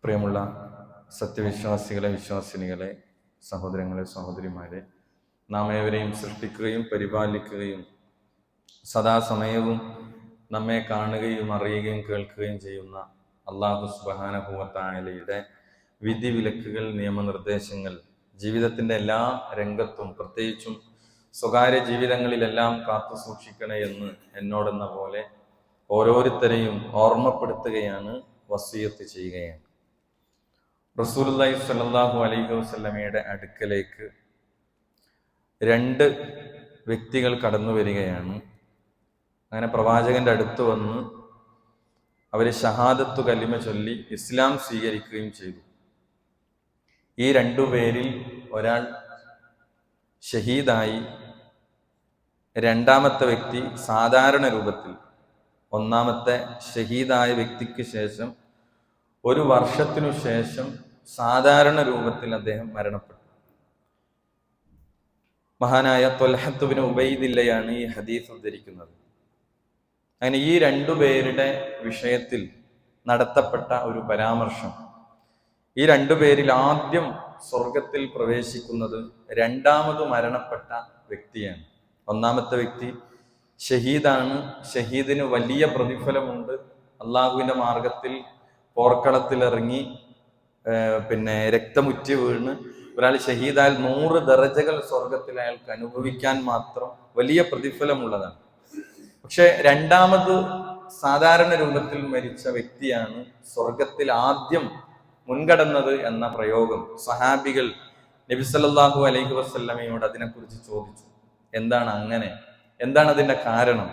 പ്രിയമുള്ള സത്യവിശ്വാസികളെ, വിശ്വാസിനികളെ, സഹോദരങ്ങളെ, സഹോദരിമാരെ, നാം ഏവരെയും സൃഷ്ടിക്കുകയും പരിപാലിക്കുകയും സദാസമയവും നമ്മെ കാണുകയും അറിയുകയും കേൾക്കുകയും ചെയ്യുന്ന അല്ലാഹു സുബ്ഹാനഹു വ തആലയുടെ വിധിവിലക്കുകൾ, നിയമനിർദ്ദേശങ്ങൾ ജീവിതത്തിൻ്റെ എല്ലാ രംഗത്തും, പ്രത്യേകിച്ചും സ്വകാര്യ ജീവിതങ്ങളിലെല്ലാം കാത്തു സൂക്ഷിക്കണേ എന്ന് എന്നോടെന്ന പോലെ ഓരോരുത്തരെയും ഓർമ്മപ്പെടുത്തുകയാണ്, വസിയത്ത് ചെയ്യുകയാണ്. റസൂലുള്ളാഹി സ്വല്ലല്ലാഹു അലൈഹി വസല്ലമയുടെ അടുക്കലേക്ക് രണ്ട് വ്യക്തികൾ കടന്നു വരികയാണ്. അങ്ങനെ പ്രവാചകന്റെ അടുത്ത് വന്ന് അവർ ഷഹാദത്തു കലിമ ചൊല്ലി ഇസ്ലാം സ്വീകരിക്കുകയും ചെയ്തു. ഈ രണ്ടുപേരിൽ ഒരാൾ ഷഹീദായി, രണ്ടാമത്തെ വ്യക്തി സാധാരണ രൂപത്തിൽ. ഒന്നാമത്തെ ഷഹീദായ വ്യക്തിക്ക് ശേഷം 1 വർഷത്തിനു ശേഷം സാധാരണ രൂപത്തിൽ അദ്ദേഹം മരണപ്പെട്ടു. മഹാനായ ത്വൽഹത്ത് ബിൻ ഉബൈദില്ലയാണ് ഈ ഹദീസ് ഉദ്ധരിക്കുന്നത്. അങ്ങനെ ഈ രണ്ടുപേരുടെ വിഷയത്തിൽ നടത്തപ്പെട്ട ഒരു പരാമർശം, ഈ രണ്ടുപേരിൽ ആദ്യം സ്വർഗത്തിൽ പ്രവേശിക്കുന്നത് രണ്ടാമത് മരണപ്പെട്ട വ്യക്തിയാണ്. ഒന്നാമത്തെ വ്യക്തി ഷഹീദാണ്. ഷഹീദിന് വലിയ പ്രതിഫലമുണ്ട്. അള്ളാഹുവിന്റെ മാർഗത്തിൽ പോർക്കളത്തിലിറങ്ങി രക്തമുറ്റി വീണ് ഒരാൾ ഷഹീദായാൽ 100 ദറജകൾ സ്വർഗത്തിൽ അയാൾക്ക് അനുഭവിക്കാൻ മാത്രം വലിയ പ്രതിഫലമുള്ളതാണ്. പക്ഷെ രണ്ടാമത് സാധാരണ രൂപത്തിൽ മരിച്ച വ്യക്തിയാണ് സ്വർഗത്തിൽ ആദ്യം മുൻകടന്നത് എന്ന പ്രയോഗം സഹാബികൾ നബി സല്ലല്ലാഹു അലൈഹി വസല്ലമയോട് അതിനെക്കുറിച്ച് ചോദിച്ചു. എന്താണ് അങ്ങനെ? എന്താണ് അതിന്റെ കാരണം?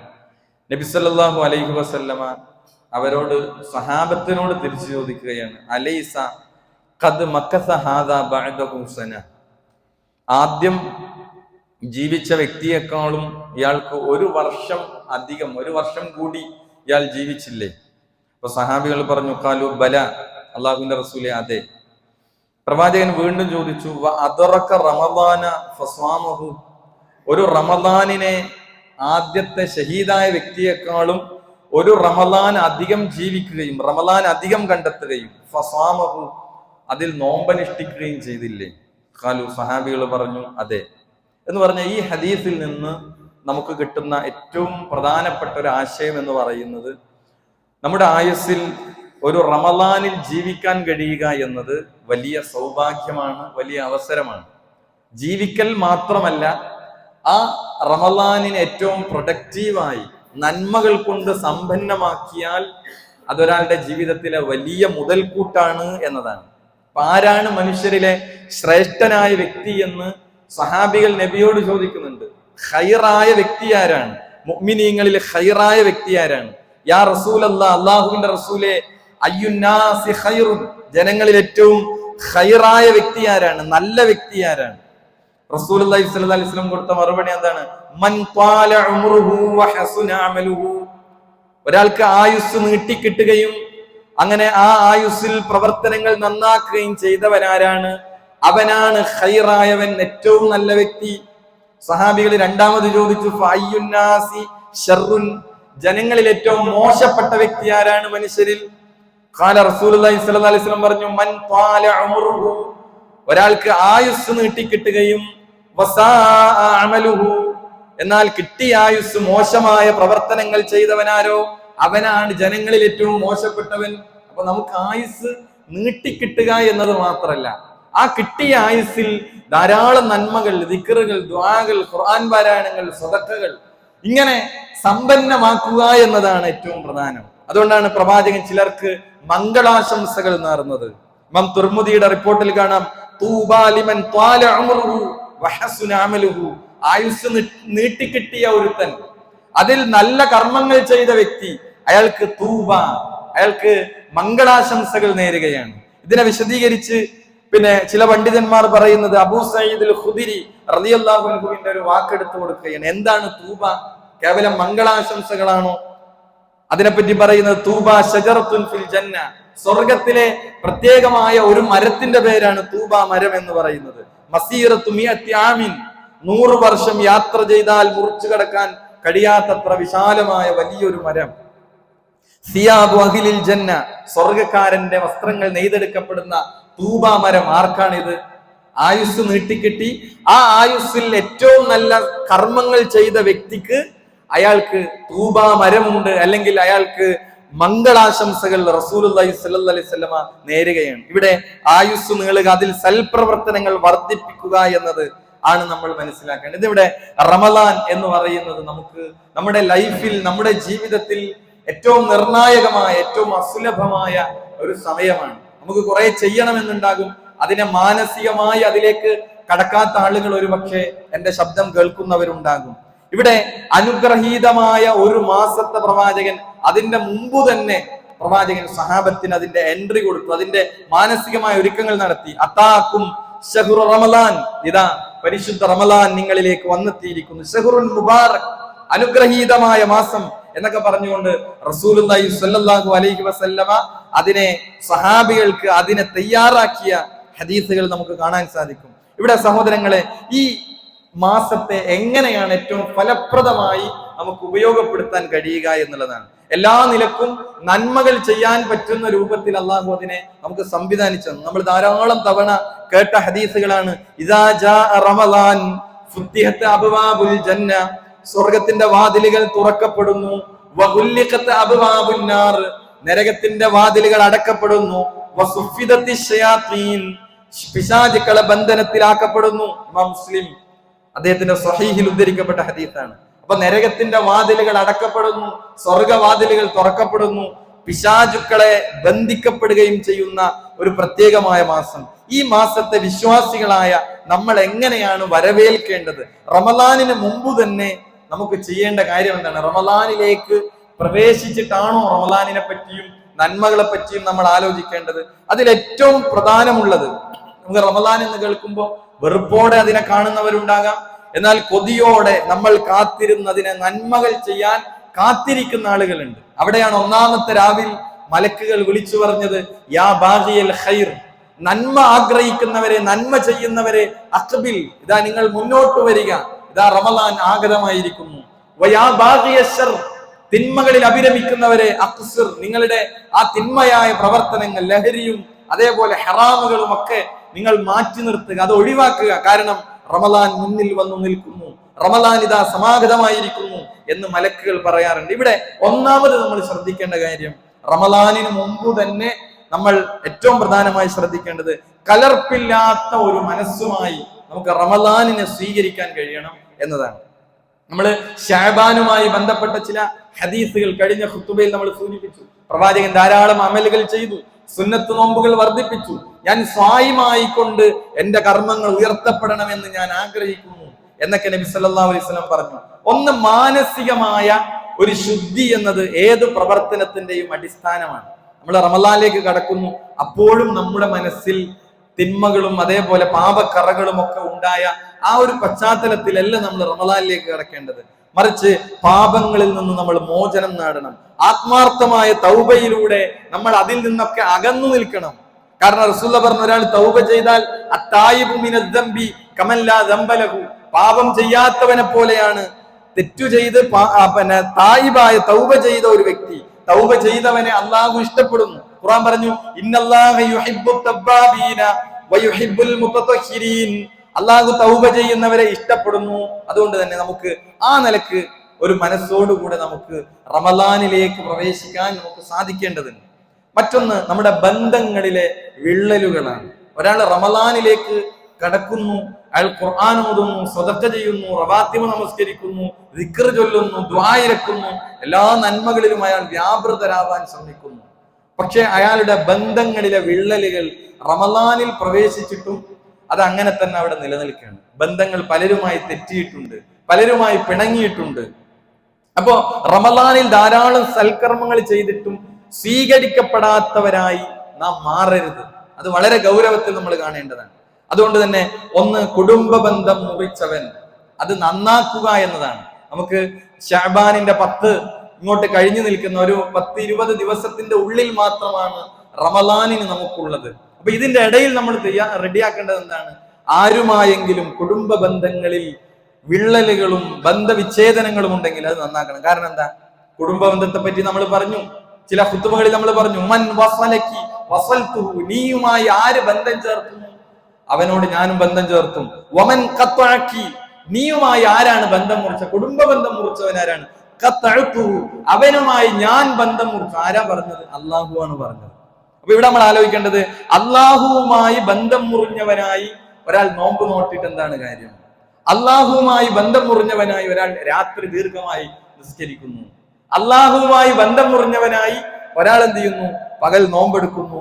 നബി സല്ലല്ലാഹു അലൈഹി വസല്ലമ അവരോട്, സഹാബത്തിനോട് തിരിച്ചു ചോദിക്കുകയാണ്. അലൈസ ഖദ് മക്കസ ഹാദാ ബഅദഹു സന, ആദ്യം ജീവിച്ച വ്യക്തിയെക്കാളും ഇയാൾക്ക് 1 വർഷം അധികം, 1 വർഷം കൂടി ഇയാൾ ജീവിച്ചില്ലേ? അപ്പൊ സഹാബികൾ പറഞ്ഞു, ഖാലു ബല, അല്ലാഹുവിന്റെ റസൂലേ, അതെ. പ്രവാചകൻ വീണ്ടും ചോദിച്ചു, വ അദറക റമദാന ഫസ്വാമഹു, ഒരു റമദാനിനെ ആദ്യത്തെ ഷഹീദായ വ്യക്തിയെക്കാളും 1 റമദാൻ അധികം ജീവിക്കുകയും റമദാൻ അധികം കണ്ടെത്തുകയും ഫസ്വാമഹു, അതിൽ നോമ്പനുഷ്ഠിക്കുകയും ചെയ്തില്ലേ? ഖാലു, സഹാബികൾ പറഞ്ഞു, അതെ. എന്ന് പറഞ്ഞ ഈ ഹദീസിൽ നിന്ന് നമുക്ക് കിട്ടുന്ന ഏറ്റവും പ്രധാനപ്പെട്ട ഒരു ആശയം എന്ന് പറയുന്നത്, നമ്മുടെ ആയുസ്സിൽ ഒരു റമദാനിൽ ജീവിക്കാൻ കഴിയുക എന്നത് വലിയ സൗഭാഗ്യമാണ്, വലിയ അവസരമാണ്. ജീവിക്കൽ മാത്രമല്ല, ആ റമദാനിനെ ഏറ്റവും പ്രൊഡക്റ്റീവായി നന്മകൾ കൊണ്ട് സമ്പന്നമാക്കിയാൽ അതൊരാളുടെ ജീവിതത്തിലെ വലിയ മുതൽക്കൂട്ടാണ് എന്നതാണ്. അപ്പൊ ആരാണ് മനുഷ്യരിലെ ശ്രേഷ്ഠനായ വ്യക്തി എന്ന് സഹാബികൾ നബിയോട് ചോദിക്കുന്നുണ്ട്. ഖൈറായ വ്യക്തി ആരാണ്? മുഅ്മിനീങ്ങളിൽ ഖൈറായ വ്യക്തി ആരാണ്? യാ റസൂലല്ലാഹ്, അല്ലാഹുവിന്റെ റസൂലേ, അയ്യുന്നാസി ഖൈറുൻ, ജനങ്ങളിൽ ഏറ്റവും ഖൈറായ വ്യക്തി ആരാണ്? നല്ല വ്യക്തി ആരാണ്? റസൂലുള്ളാഹി സ്വല്ലല്ലാഹു അലൈഹി വസല്ലം കൊടുത്ത മറുപടി എന്താണ്? മൻ ത്വാല ഉംറുഹു വ ഹസുന അമലുഹു, ഒരാൾക്ക് ആയുസ് നീട്ടിക്കിട്ടുകയും അങ്ങനെ ആ ആയുസ്സിൽ പ്രവർത്തനങ്ങൾ നന്നാക്കുകയും ചെയ്തവനാരാണ്? അവനാണ് ഖൈറായവൻ, ഏറ്റവും നല്ല വ്യക്തി. സഹാബികൾ രണ്ടാമത് ചോദിച്ചു, ഫഅയ്യുന്നാസി ശർറുൻ, ജനങ്ങളിൽ ഏറ്റവും മോശപ്പെട്ട വ്യക്തി ആരാണ് മനുഷ്യരിൽ? ഖാല റസൂലുള്ളാഹി സ്വല്ലല്ലാഹു അലൈഹി വസല്ലം പറഞ്ഞു, മൻ ത്വാല ഉംറുഹു, ഒരാൾക്ക് ആയുസ് നീട്ടിക്കിട്ടുകയും വസാഅ അമലുഹു, എന്നാൽ കിട്ടിയ ആയുസ് മോശമായ പ്രവർത്തനങ്ങൾ ചെയ്തവനാരോ അവനാണ് ജനങ്ങളിൽ ഏറ്റവും മോശപ്പെട്ടവൻ. അപ്പൊ നമുക്ക് ആയുസ് നീട്ടിക്കിട്ടുക എന്നത് മാത്രമല്ല, ആ കിട്ടിയ ആയുസ്സിൽ ധാരാളം നന്മകൾ, ദിക്റുകൾ, ദുആകൾ, ഖുർആൻ പാരായണങ്ങൾ, സദഖകൾ ഇങ്ങനെ സമ്പന്നമാക്കുക എന്നതാണ് ഏറ്റവും പ്രധാനം. അതുകൊണ്ടാണ് പ്രവാചകൻ ചിലർക്ക് മംഗളാശംസകൾ നേർന്നത്. ഇമാം തുർമുദിയുടെ റിപ്പോർട്ടിൽ കാണാം, തൂബാ ലിമൻ ത്വാല ഉംറുഹു വഹസുന അമലുഹു, ആയുസ് നീട്ടിക്കിട്ടിയ ഒരുത്തൻ, അതിൽ നല്ല കർമ്മങ്ങൾ ചെയ്ത വ്യക്തി, അയാൾക്ക് തൂബ, അയാൾക്ക് മംഗളാശംസകൾ നേരുകയാണ്. ഇതിനെ വിശദീകരിച്ച് ചില പണ്ഡിതന്മാർ പറയുന്നത്, അബൂ സഈദ് അൽ ഖുദരി റളിയല്ലാഹു അൻഹുവിന്റെ ഒരു വാക്കെടുത്ത് കൊടുക്കുകയാണ്. എന്താണ് തൂബ? കേവലം മംഗളാശംസകളാണോ? അതിനെപ്പറ്റി പറയുന്നത്, തൂബ ശജറത്തുൻ ഫിൽ ജന്ന, സ്വർഗത്തിലെ പ്രത്യേകമായ ഒരു മരത്തിന്റെ പേരാണ് തൂബ മരം എന്ന് പറയുന്നത്. മസീറത്തു മിഅത്തി ആമിൻ, 100 വർഷം യാത്ര ചെയ്താൽ മുറിച്ചു കടക്കാൻ കഴിയാത്തത്ര വിശാലമായ വലിയൊരു മരം. സിയാബു അഹ്ലിൽ ജന്ന, സ്വർഗക്കാരന്റെ വസ്ത്രങ്ങൾ നെയ്തെടുക്കപ്പെടുന്ന തൂബാ മരം ആർക്കാണിത്? ആയുസ് നീട്ടിക്കിട്ടി ആ ആയുസ്സിൽ ഏറ്റവും നല്ല കർമ്മങ്ങൾ ചെയ്ത വ്യക്തിക്ക് അയാൾക്ക് തൂബാ മരമുണ്ട്, അല്ലെങ്കിൽ അയാൾക്ക് മംഗളാശംസകൾ റസൂലുള്ളാഹി സ്വല്ലല്ലാഹി അലൈഹി വസല്ലമ നേരുകയാണ്. ഇവിടെ ആയുസ് നീളുക, അതിൽ സൽപ്രവർത്തനങ്ങൾ വർദ്ധിപ്പിക്കുക എന്നത് ആണ് നമ്മൾ മനസ്സിലാക്കേണ്ടത്. ഇതിവിടെ റമദാൻ എന്ന് പറയുന്നത് നമുക്ക് നമ്മുടെ ലൈഫിൽ, നമ്മുടെ ജീവിതത്തിൽ ഏറ്റവും നിർണായകമായ, ഏറ്റവും അസുലഭമായ ഒരു സമയമാണ്. നമുക്ക് കുറെ ചെയ്യണമെന്നുണ്ടാകും, അതിനെ മാനസികമായി അതിലേക്ക് കടക്കാത്ത ആളുകൾ ഒരുപക്ഷെ എന്റെ ശബ്ദം കേൾക്കുന്നവരുണ്ടാകും. ഇവിടെ അനുഗ്രഹീതമായ ഒരു മാസത്തെ പ്രവാചകൻ അതിന്റെ മുമ്പ് തന്നെ പ്രവാചകൻ സഹാബത്തിന് അതിന്റെ എൻട്രി കൊടുത്തു, അതിന്റെ മാനസികമായ ഒരുക്കങ്ങൾ നടത്തി. അതാക്കും ശഹ്റു റമളാൻ, ഇതാ പരിശുദ്ധ റമളാൻ നിങ്ങളിലേക്ക് വന്നെത്തിയിരിക്കുന്നു. ശഹ്റുൻ മുബാറക്, അനുഗ്രഹീതമായ മാസം എന്നൊക്കെ പറഞ്ഞുകൊണ്ട് റസൂലുള്ളാഹി സ്വല്ലല്ലാഹു അലൈഹി വസല്ലമ അതിനെ സഹാബികൾക്ക് അതിനെ തയ്യാറാക്കിയ ഹദീസുകൾ നമുക്ക് കാണാൻ സാധിക്കും. ഇവിടെ സഹോദരങ്ങളെ, ഈ മാസത്തെ എങ്ങനെയാണ് ഏറ്റവും ഫലപ്രദമായി നമുക്ക് ഉപയോഗപ്പെടുത്താൻ കഴിയുക എന്നുള്ളതാണ്. എല്ലാ നിലക്കും നന്മകൾ ചെയ്യാൻ പറ്റുന്ന രൂപത്തിൽ അള്ളാഹു അതിനെ നമുക്ക് സംവിധാനിച്ചു. നമ്മൾ ധാരാളം തവണ കേട്ട ഹദീസുകളാണ്. ഇദാ ജാഅ റമളാൻ ഫുത്തിഹത്ത് അബ്വാബുൽ ജന്ന, സ്വർഗത്തിന്റെ വാതിലുകൾ തുറക്കപ്പെടുന്നു. വഗുല്ലിഖത്ത് അബ്വാബുൻ നാർ, നരകത്തിന്റെ വാതിലുകൾ അടക്കപ്പെടുന്നു. വസുഫിദത്തി ശയാത്തീൻ, പിശാചുക്കളെ ബന്ധനത്തിലാക്കപ്പെടുന്നു. ഇമാം മുസ്ലിം അദ്ദേഹത്തിന്റെ സ്വഹീഹിൽ ഉദ്ധരിക്കപ്പെട്ട ഹദീസാണ്. അപ്പൊ നരകത്തിന്റെ വാതിലുകൾ അടക്കപ്പെടുന്നു, സ്വർഗവാതിലുകൾ തുറക്കപ്പെടുന്നു, പിശാചുക്കളെ ബന്ധിക്കപ്പെടുകയും ചെയ്യുന്ന ഒരു പ്രത്യേകമായ മാസം. ഈ മാസത്തെ വിശ്വാസികളായ നമ്മൾ എങ്ങനെയാണ് വരവേൽക്കേണ്ടത്? റമളാനിന് മുമ്പ് തന്നെ നമുക്ക് ചെയ്യേണ്ട കാര്യം എന്താണ്? റമളാനിലേക്ക് പ്രവേശിച്ചിട്ടാണോ റമളാനിനെ പറ്റിയും നന്മകളെ പറ്റിയും നമ്മൾ ആലോചിക്കേണ്ടത്? അതിലേറ്റവും പ്രധാനമുള്ളത്, നമുക്ക് റമളാൻ എന്ന് കേൾക്കുമ്പോൾ വെറുപ്പോടെ അതിനെ കാണുന്നവരുണ്ടാകാം, എന്നാൽ കൊതിയോടെ നമ്മൾ കാത്തിരുന്നതിനെ നന്മകൾ ചെയ്യാൻ കാത്തിരിക്കുന്ന ആളുകളുണ്ട്. അവിടെയാണ് ഒന്നാമത്തെ രാവിൽ മലക്കുകൾ വിളിച്ചു പറഞ്ഞത്, യാ ബാഗിയൽ ഖൈർ, നന്മ ആഗ്രഹിക്കുന്നവരെ, നന്മ ചെയ്യുന്നവരെ, അഖ്ബിൽ, ഇതാ നിങ്ങൾ മുന്നോട്ട് വരിക, ഇതാ റമളാൻ ആഗതമായിരിക്കുന്നു. വയാ ബാഗിയ ശർ, തിന്മകളിൽ അഭിരമിക്കുന്നവരെ, അഖ്സിർ, നിങ്ങളുടെ ആ തിന്മയായ പ്രവർത്തനങ്ങൾ, ലഹരിയും അതേപോലെ ഹറാമുകളും ഒക്കെ നിങ്ങൾ മാറ്റി നിർത്തുക, അത് ഒഴിവാക്കുക. കാരണം റമളാൻ മുന്നിൽ വന്നു നിൽക്കുന്നു, റമളാൻ ഇതാ സമാഗതമായിരിക്കുന്നു എന്ന് മലക്കുകൾ പറയാറുണ്ട്. ഇവിടെ ഒന്നാമത് നമ്മൾ ശ്രദ്ധിക്കേണ്ട കാര്യം, റമളാനിന് മുമ്പ് തന്നെ നമ്മൾ ഏറ്റവും പ്രധാനമായി ശ്രദ്ധിക്കേണ്ടത് കലർപ്പില്ലാത്ത ഒരു മനസ്സുമായി നമുക്ക് റമളാനിനെ സ്വീകരിക്കാൻ കഴിയണം എന്നതാണ്. നമ്മൾ ശഅബാനുമായി ബന്ധപ്പെട്ട ചില ഹദീസുകൾ കഴിഞ്ഞ ഖുതുബയിൽ നമ്മൾ സൂചിപ്പിച്ചു. പ്രവാചകൻ ധാരാളം അമലുകൾ ചെയ്തു, സുന്നത്ത് നോമ്പുകൾ വർദ്ധിപ്പിച്ചു. ഞാൻ സ്വായിമായിക്കൊണ്ട് എന്റെ കർമ്മങ്ങൾ ഉയർത്തപ്പെടണമെന്ന് ഞാൻ ആഗ്രഹിക്കുന്നു എന്നൊക്കെ നബി സല്ലല്ലാഹു അലൈഹി വസല്ലം പറഞ്ഞു. ഒന്ന്, മാനസികമായ ഒരു ശുദ്ധി എന്നത് ഏത് പ്രവർത്തനത്തിന്റെയും അടിസ്ഥാനമാണ്. നമ്മൾ റമളാനിലേക്ക് കടക്കുന്നു, അപ്പോഴും നമ്മുടെ മനസ്സിൽ തിന്മകളും അതേപോലെ പാപക്കറകളും ഒക്കെ ഉണ്ടായ ആ ഒരു പശ്ചാത്തലത്തിലല്ല നമ്മൾ റമളാനിലേക്ക് കടക്കേണ്ടത്. മറിച്ച് പാപങ്ങളിൽ നിന്ന് നമ്മൾ മോചനം നേടണം. ആത്മാർത്ഥമായ തൗബയിലൂടെ നമ്മൾ അതിൽ നിന്നൊക്കെ അകന്നു നിൽക്കണം. കാരണം റസൂലുള്ളാഹി പറഞ്ഞു, ഒരാൾ തൗബ ചെയ്താൽ അത്തായിബു മിനദ്ദംബി കമൻ ലാ ദംബ ലഹു, പാപം ചെയ്യാത്തവനെ പോലെയാണ് തെറ്റു ചെയ്ത് തായിബായ തൗബ ചെയ്ത ഒരു വ്യക്തി. തൗബ ചെയ്തവനെ അള്ളാഹു ഇഷ്ടപ്പെടുന്നു. ഖുർആൻ പറഞ്ഞു, ഇന്നല്ലാഹ യുഹിബ്ബു തവ്വാബീന വയുഹിബ്ബുൽ മുതതഹിരീൻ, അള്ളാഹു തൗബ ചെയ്യുന്നവരെ ഇഷ്ടപ്പെടുന്നു. അതുകൊണ്ട് തന്നെ നമുക്ക് ആ നിലക്ക് ഒരു മനസ്സോടുകൂടെ നമുക്ക് റമളാനിലേക്ക് പ്രവേശിക്കാൻ നമുക്ക് സാധിക്കേണ്ടതുണ്ട്. മറ്റൊന്ന്, നമ്മുടെ ബന്ധങ്ങളിലെ വിള്ളലുകളാണ്. ഒരാൾ റമളാനിലേക്ക് കടക്കുന്നു, അയാൾ ഖുർആൻ ഓതുന്നു, സദഖ ചെയ്യുന്നു, റവാത്തിബ് നമസ്കരിക്കുന്നു, ദിക്ർ ചൊല്ലുന്നു, ദുആ ഇറക്കുന്നു, എല്ലാ നന്മകളിലും അയാൾ വ്യാപൃതരാവാൻ ശ്രമിക്കുന്നു. പക്ഷെ അയാളുടെ ബന്ധങ്ങളിലെ വിള്ളലുകൾ റമളാനിൽ പ്രവേശിച്ചിട്ടും അത് അങ്ങനെ തന്നെ അവിടെ നിലനിൽക്കുകയാണ്. ബന്ധങ്ങൾ പലരുമായി തെറ്റിയിട്ടുണ്ട്, പലരുമായി പിണങ്ങിയിട്ടുണ്ട്. അപ്പോ റമളാനിൽ ധാരാളം സൽക്കർമ്മങ്ങൾ ചെയ്തിട്ടും സ്വീകരിക്കപ്പെടാത്തവരായി നാം മാറരുത്. അത് വളരെ ഗൗരവത്തിൽ നമ്മൾ കാണേണ്ടതാണ്. അതുകൊണ്ട് തന്നെ ഒന്ന്, കുടുംബ ബന്ധം മുറിച്ചവൻ അത് നന്നാക്കുക എന്നതാണ്. നമുക്ക് ശഅബാനിന്റെ 10 ഇങ്ങോട്ട് കഴിഞ്ഞു നിൽക്കുന്ന ഒരു 10-20 ദിവസത്തിന്റെ ഉള്ളിൽ മാത്രമാണ് റമളാനിന് നമുക്കുള്ളത്. അപ്പൊ ഇതിന്റെ ഇടയിൽ നമ്മൾ റെഡിയാക്കേണ്ടത് എന്താണ്? ആരുമായെങ്കിലും കുടുംബ ബന്ധങ്ങളിൽ വിള്ളലുകളും ബന്ധവിച്ഛേദനങ്ങളും ഉണ്ടെങ്കിൽ അത് നന്നാക്കണം. കാരണം എന്താ? കുടുംബ ബന്ധത്തെ പറ്റി നമ്മൾ പറഞ്ഞു, ചില ഖുതുബകളിൽ നമ്മൾ പറഞ്ഞു, മൻ വസലക്കി വസൽതുഹു, നീയുമായി ആര് ബന്ധം ചേർക്കുന്നു അവനോട് ഞാനും ബന്ധം ചേർത്തും. വമൻ ഖത്അക്കി, നീയുമായി ആരാണ് ബന്ധം മുറിച്ച, കുടുംബ ബന്ധം മുറിച്ചവൻ ആരാണ്, ഖത്അതുഹു, അവനുമായി ഞാൻ ബന്ധം മുറിച്ചു. ആരാ പറഞ്ഞത്? അള്ളാഹു ആണ് പറഞ്ഞത്. അപ്പൊ ഇവിടെ നമ്മൾ ആലോചിക്കേണ്ടത്, അള്ളാഹുവുമായി ബന്ധം മുറിഞ്ഞവനായി ഒരാൾ നോമ്പ് നോട്ടിട്ട് എന്താണ് കാര്യം? അള്ളാഹുവുമായി ബന്ധം മുറിഞ്ഞവനായി ഒരാൾ രാത്രി ദീർഘമായി നിസ്കരിക്കുന്നു. അള്ളാഹുവുമായി ബന്ധം മുറിഞ്ഞവനായി ഒരാൾ എന്ത് ചെയ്യുന്നു? പകൽ നോമ്പെടുക്കുന്നു,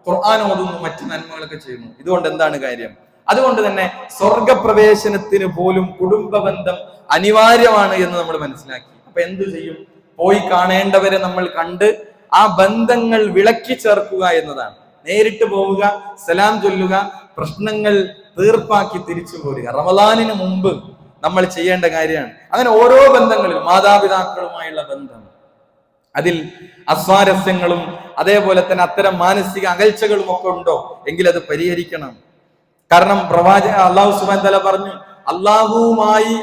ഖുർആൻ ഓതുന്നു, മറ്റു നന്മകളൊക്കെ ചെയ്യുന്നു. ഇതുകൊണ്ട് എന്താണ് കാര്യം? അതുകൊണ്ട് തന്നെ സ്വർഗപ്രവേശനത്തിന് പോലും കുടുംബ ബന്ധം അനിവാര്യമാണ് എന്ന് നമ്മൾ മനസ്സിലാക്കി. അപ്പൊ എന്തു ചെയ്യും? പോയി കാണേണ്ടവരെ നമ്മൾ കണ്ട് ആ ബന്ധങ്ങൾ വിളക്കി ചേർക്കുക എന്നതാണ്. നേരിട്ട് പോവുക, സലാം ചൊല്ലുക, പ്രശ്നങ്ങൾ തീർപ്പാക്കി തിരിച്ചു പോരുക റമദാനിന് മുമ്പ് നമ്മൾ ചെയ്യേണ്ട കാര്യമാണ്. അങ്ങനെ ഓരോ ബന്ധങ്ങളിലും, മാതാപിതാക്കളുമായുള്ള ബന്ധം, അതിൽ അസ്വാരസ്യങ്ങളും അതേപോലെ തന്നെ അത്തരം മാനസിക അകൽച്ചകളും ഒക്കെ ഉണ്ടോ എങ്കിൽ അത് പരിഹരിക്കണം. കാരണം അള്ളാഹു സുബ്ഹാനഹു വ തആല പറഞ്ഞു,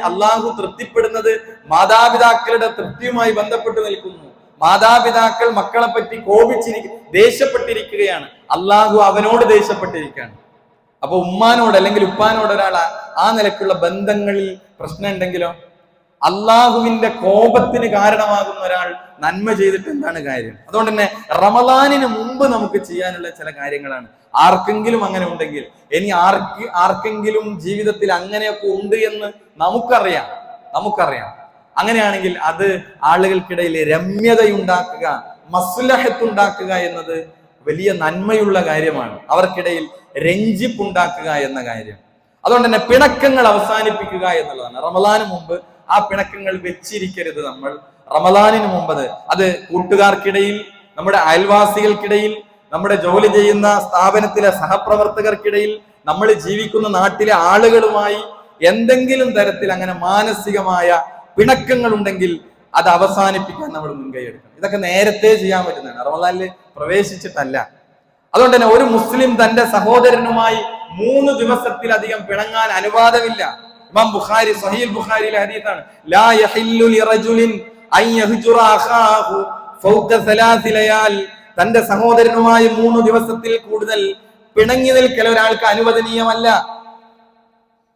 അള്ളാഹു തൃപ്തിപ്പെടുന്നത് മാതാപിതാക്കളുടെ തൃപ്തിയുമായി ബന്ധപ്പെട്ട് നിൽക്കുന്നു. മാതാപിതാക്കൾ മക്കളെ പറ്റി ദേഷ്യപ്പെട്ടിരിക്കുകയാണ്, അള്ളാഹു അവനോട് ദേഷ്യപ്പെട്ടിരിക്കുകയാണ്. അപ്പൊ ഉമ്മാനോട് അല്ലെങ്കിൽ ഉപ്പാനോട് ഒരാൾ ആ നിലക്കുള്ള ബന്ധങ്ങളിൽ പ്രശ്നം ഉണ്ടെങ്കിലോ, അള്ളാഹുവിന്റെ കോപത്തിന് കാരണമാകുന്ന ഒരാൾ നന്മ ചെയ്തിട്ട് എന്താണ് കാര്യം? അതുകൊണ്ട് തന്നെ റമദാനിന് മുമ്പ് നമുക്ക് ചെയ്യാനുള്ള ചില കാര്യങ്ങളാണ്. ആർക്കെങ്കിലും അങ്ങനെ ഉണ്ടെങ്കിൽ, ഇനി ആർക്കെങ്കിലും ജീവിതത്തിൽ അങ്ങനെയൊക്കെ ഉണ്ട് എന്ന് നമുക്കറിയാം. അങ്ങനെയാണെങ്കിൽ അത് ആളുകൾക്കിടയിൽ രമ്യതയുണ്ടാക്കുക, മസ്ലഹത്തുണ്ടാക്കുക എന്നത് വലിയ നന്മയുള്ള കാര്യമാണ്. അവർക്കിടയിൽ രഞ്ജിപ്പുണ്ടാക്കുക എന്ന കാര്യം. അതുകൊണ്ട് തന്നെ പിണക്കങ്ങൾ അവസാനിപ്പിക്കുക എന്നുള്ളതാണ്. റമദാന് മുമ്പ് ആ പിണക്കങ്ങൾ വെച്ചിരിക്കരുത് നമ്മൾ. റമദാനിന് മുമ്പ് അത് കൂട്ടുകാർക്കിടയിൽ, നമ്മുടെ അയൽവാസികൾക്കിടയിൽ, നമ്മുടെ ജോലി ചെയ്യുന്ന സ്ഥാപനത്തിലെ സഹപ്രവർത്തകർക്കിടയിൽ, നമ്മൾ ജീവിക്കുന്ന നാട്ടിലെ ആളുകളുമായി എന്തെങ്കിലും തരത്തിൽ അങ്ങനെ മാനസികമായ പിണക്കങ്ങൾ ഉണ്ടെങ്കിൽ അത് അവസാനിപ്പിക്കാൻ നമ്മൾ മുൻകൈ എടുക്കണം. ഇതൊക്കെ നേരത്തെ ചെയ്യാൻ പറ്റുന്നതാണ്, റമദാനിൽ പ്രവേശിച്ചിട്ടല്ല. അതുകൊണ്ട് തന്നെ ഒരു മുസ്ലിം തന്റെ സഹോദരനുമായി 3 ദിവസത്തിലധികം പിണങ്ങാൻ അനുവാദമില്ല. ഇമാം ബുഖാരി സഹീഹ് ബുഖാരിയിലെ ഹദീസാണ്, ലാ യഹില്ലു ലിറജുലിൻ അൻ യഹ്ജുറ അഖാഹു ഫൗക 3 ലയാൽ. തന്റെ സഹോദരനുമായി 3 ദിവസത്തിൽ കൂടുതൽ പിണങ്ങി നിൽക്കൽ ഒരാൾക്ക് അനുവദനീയമല്ല.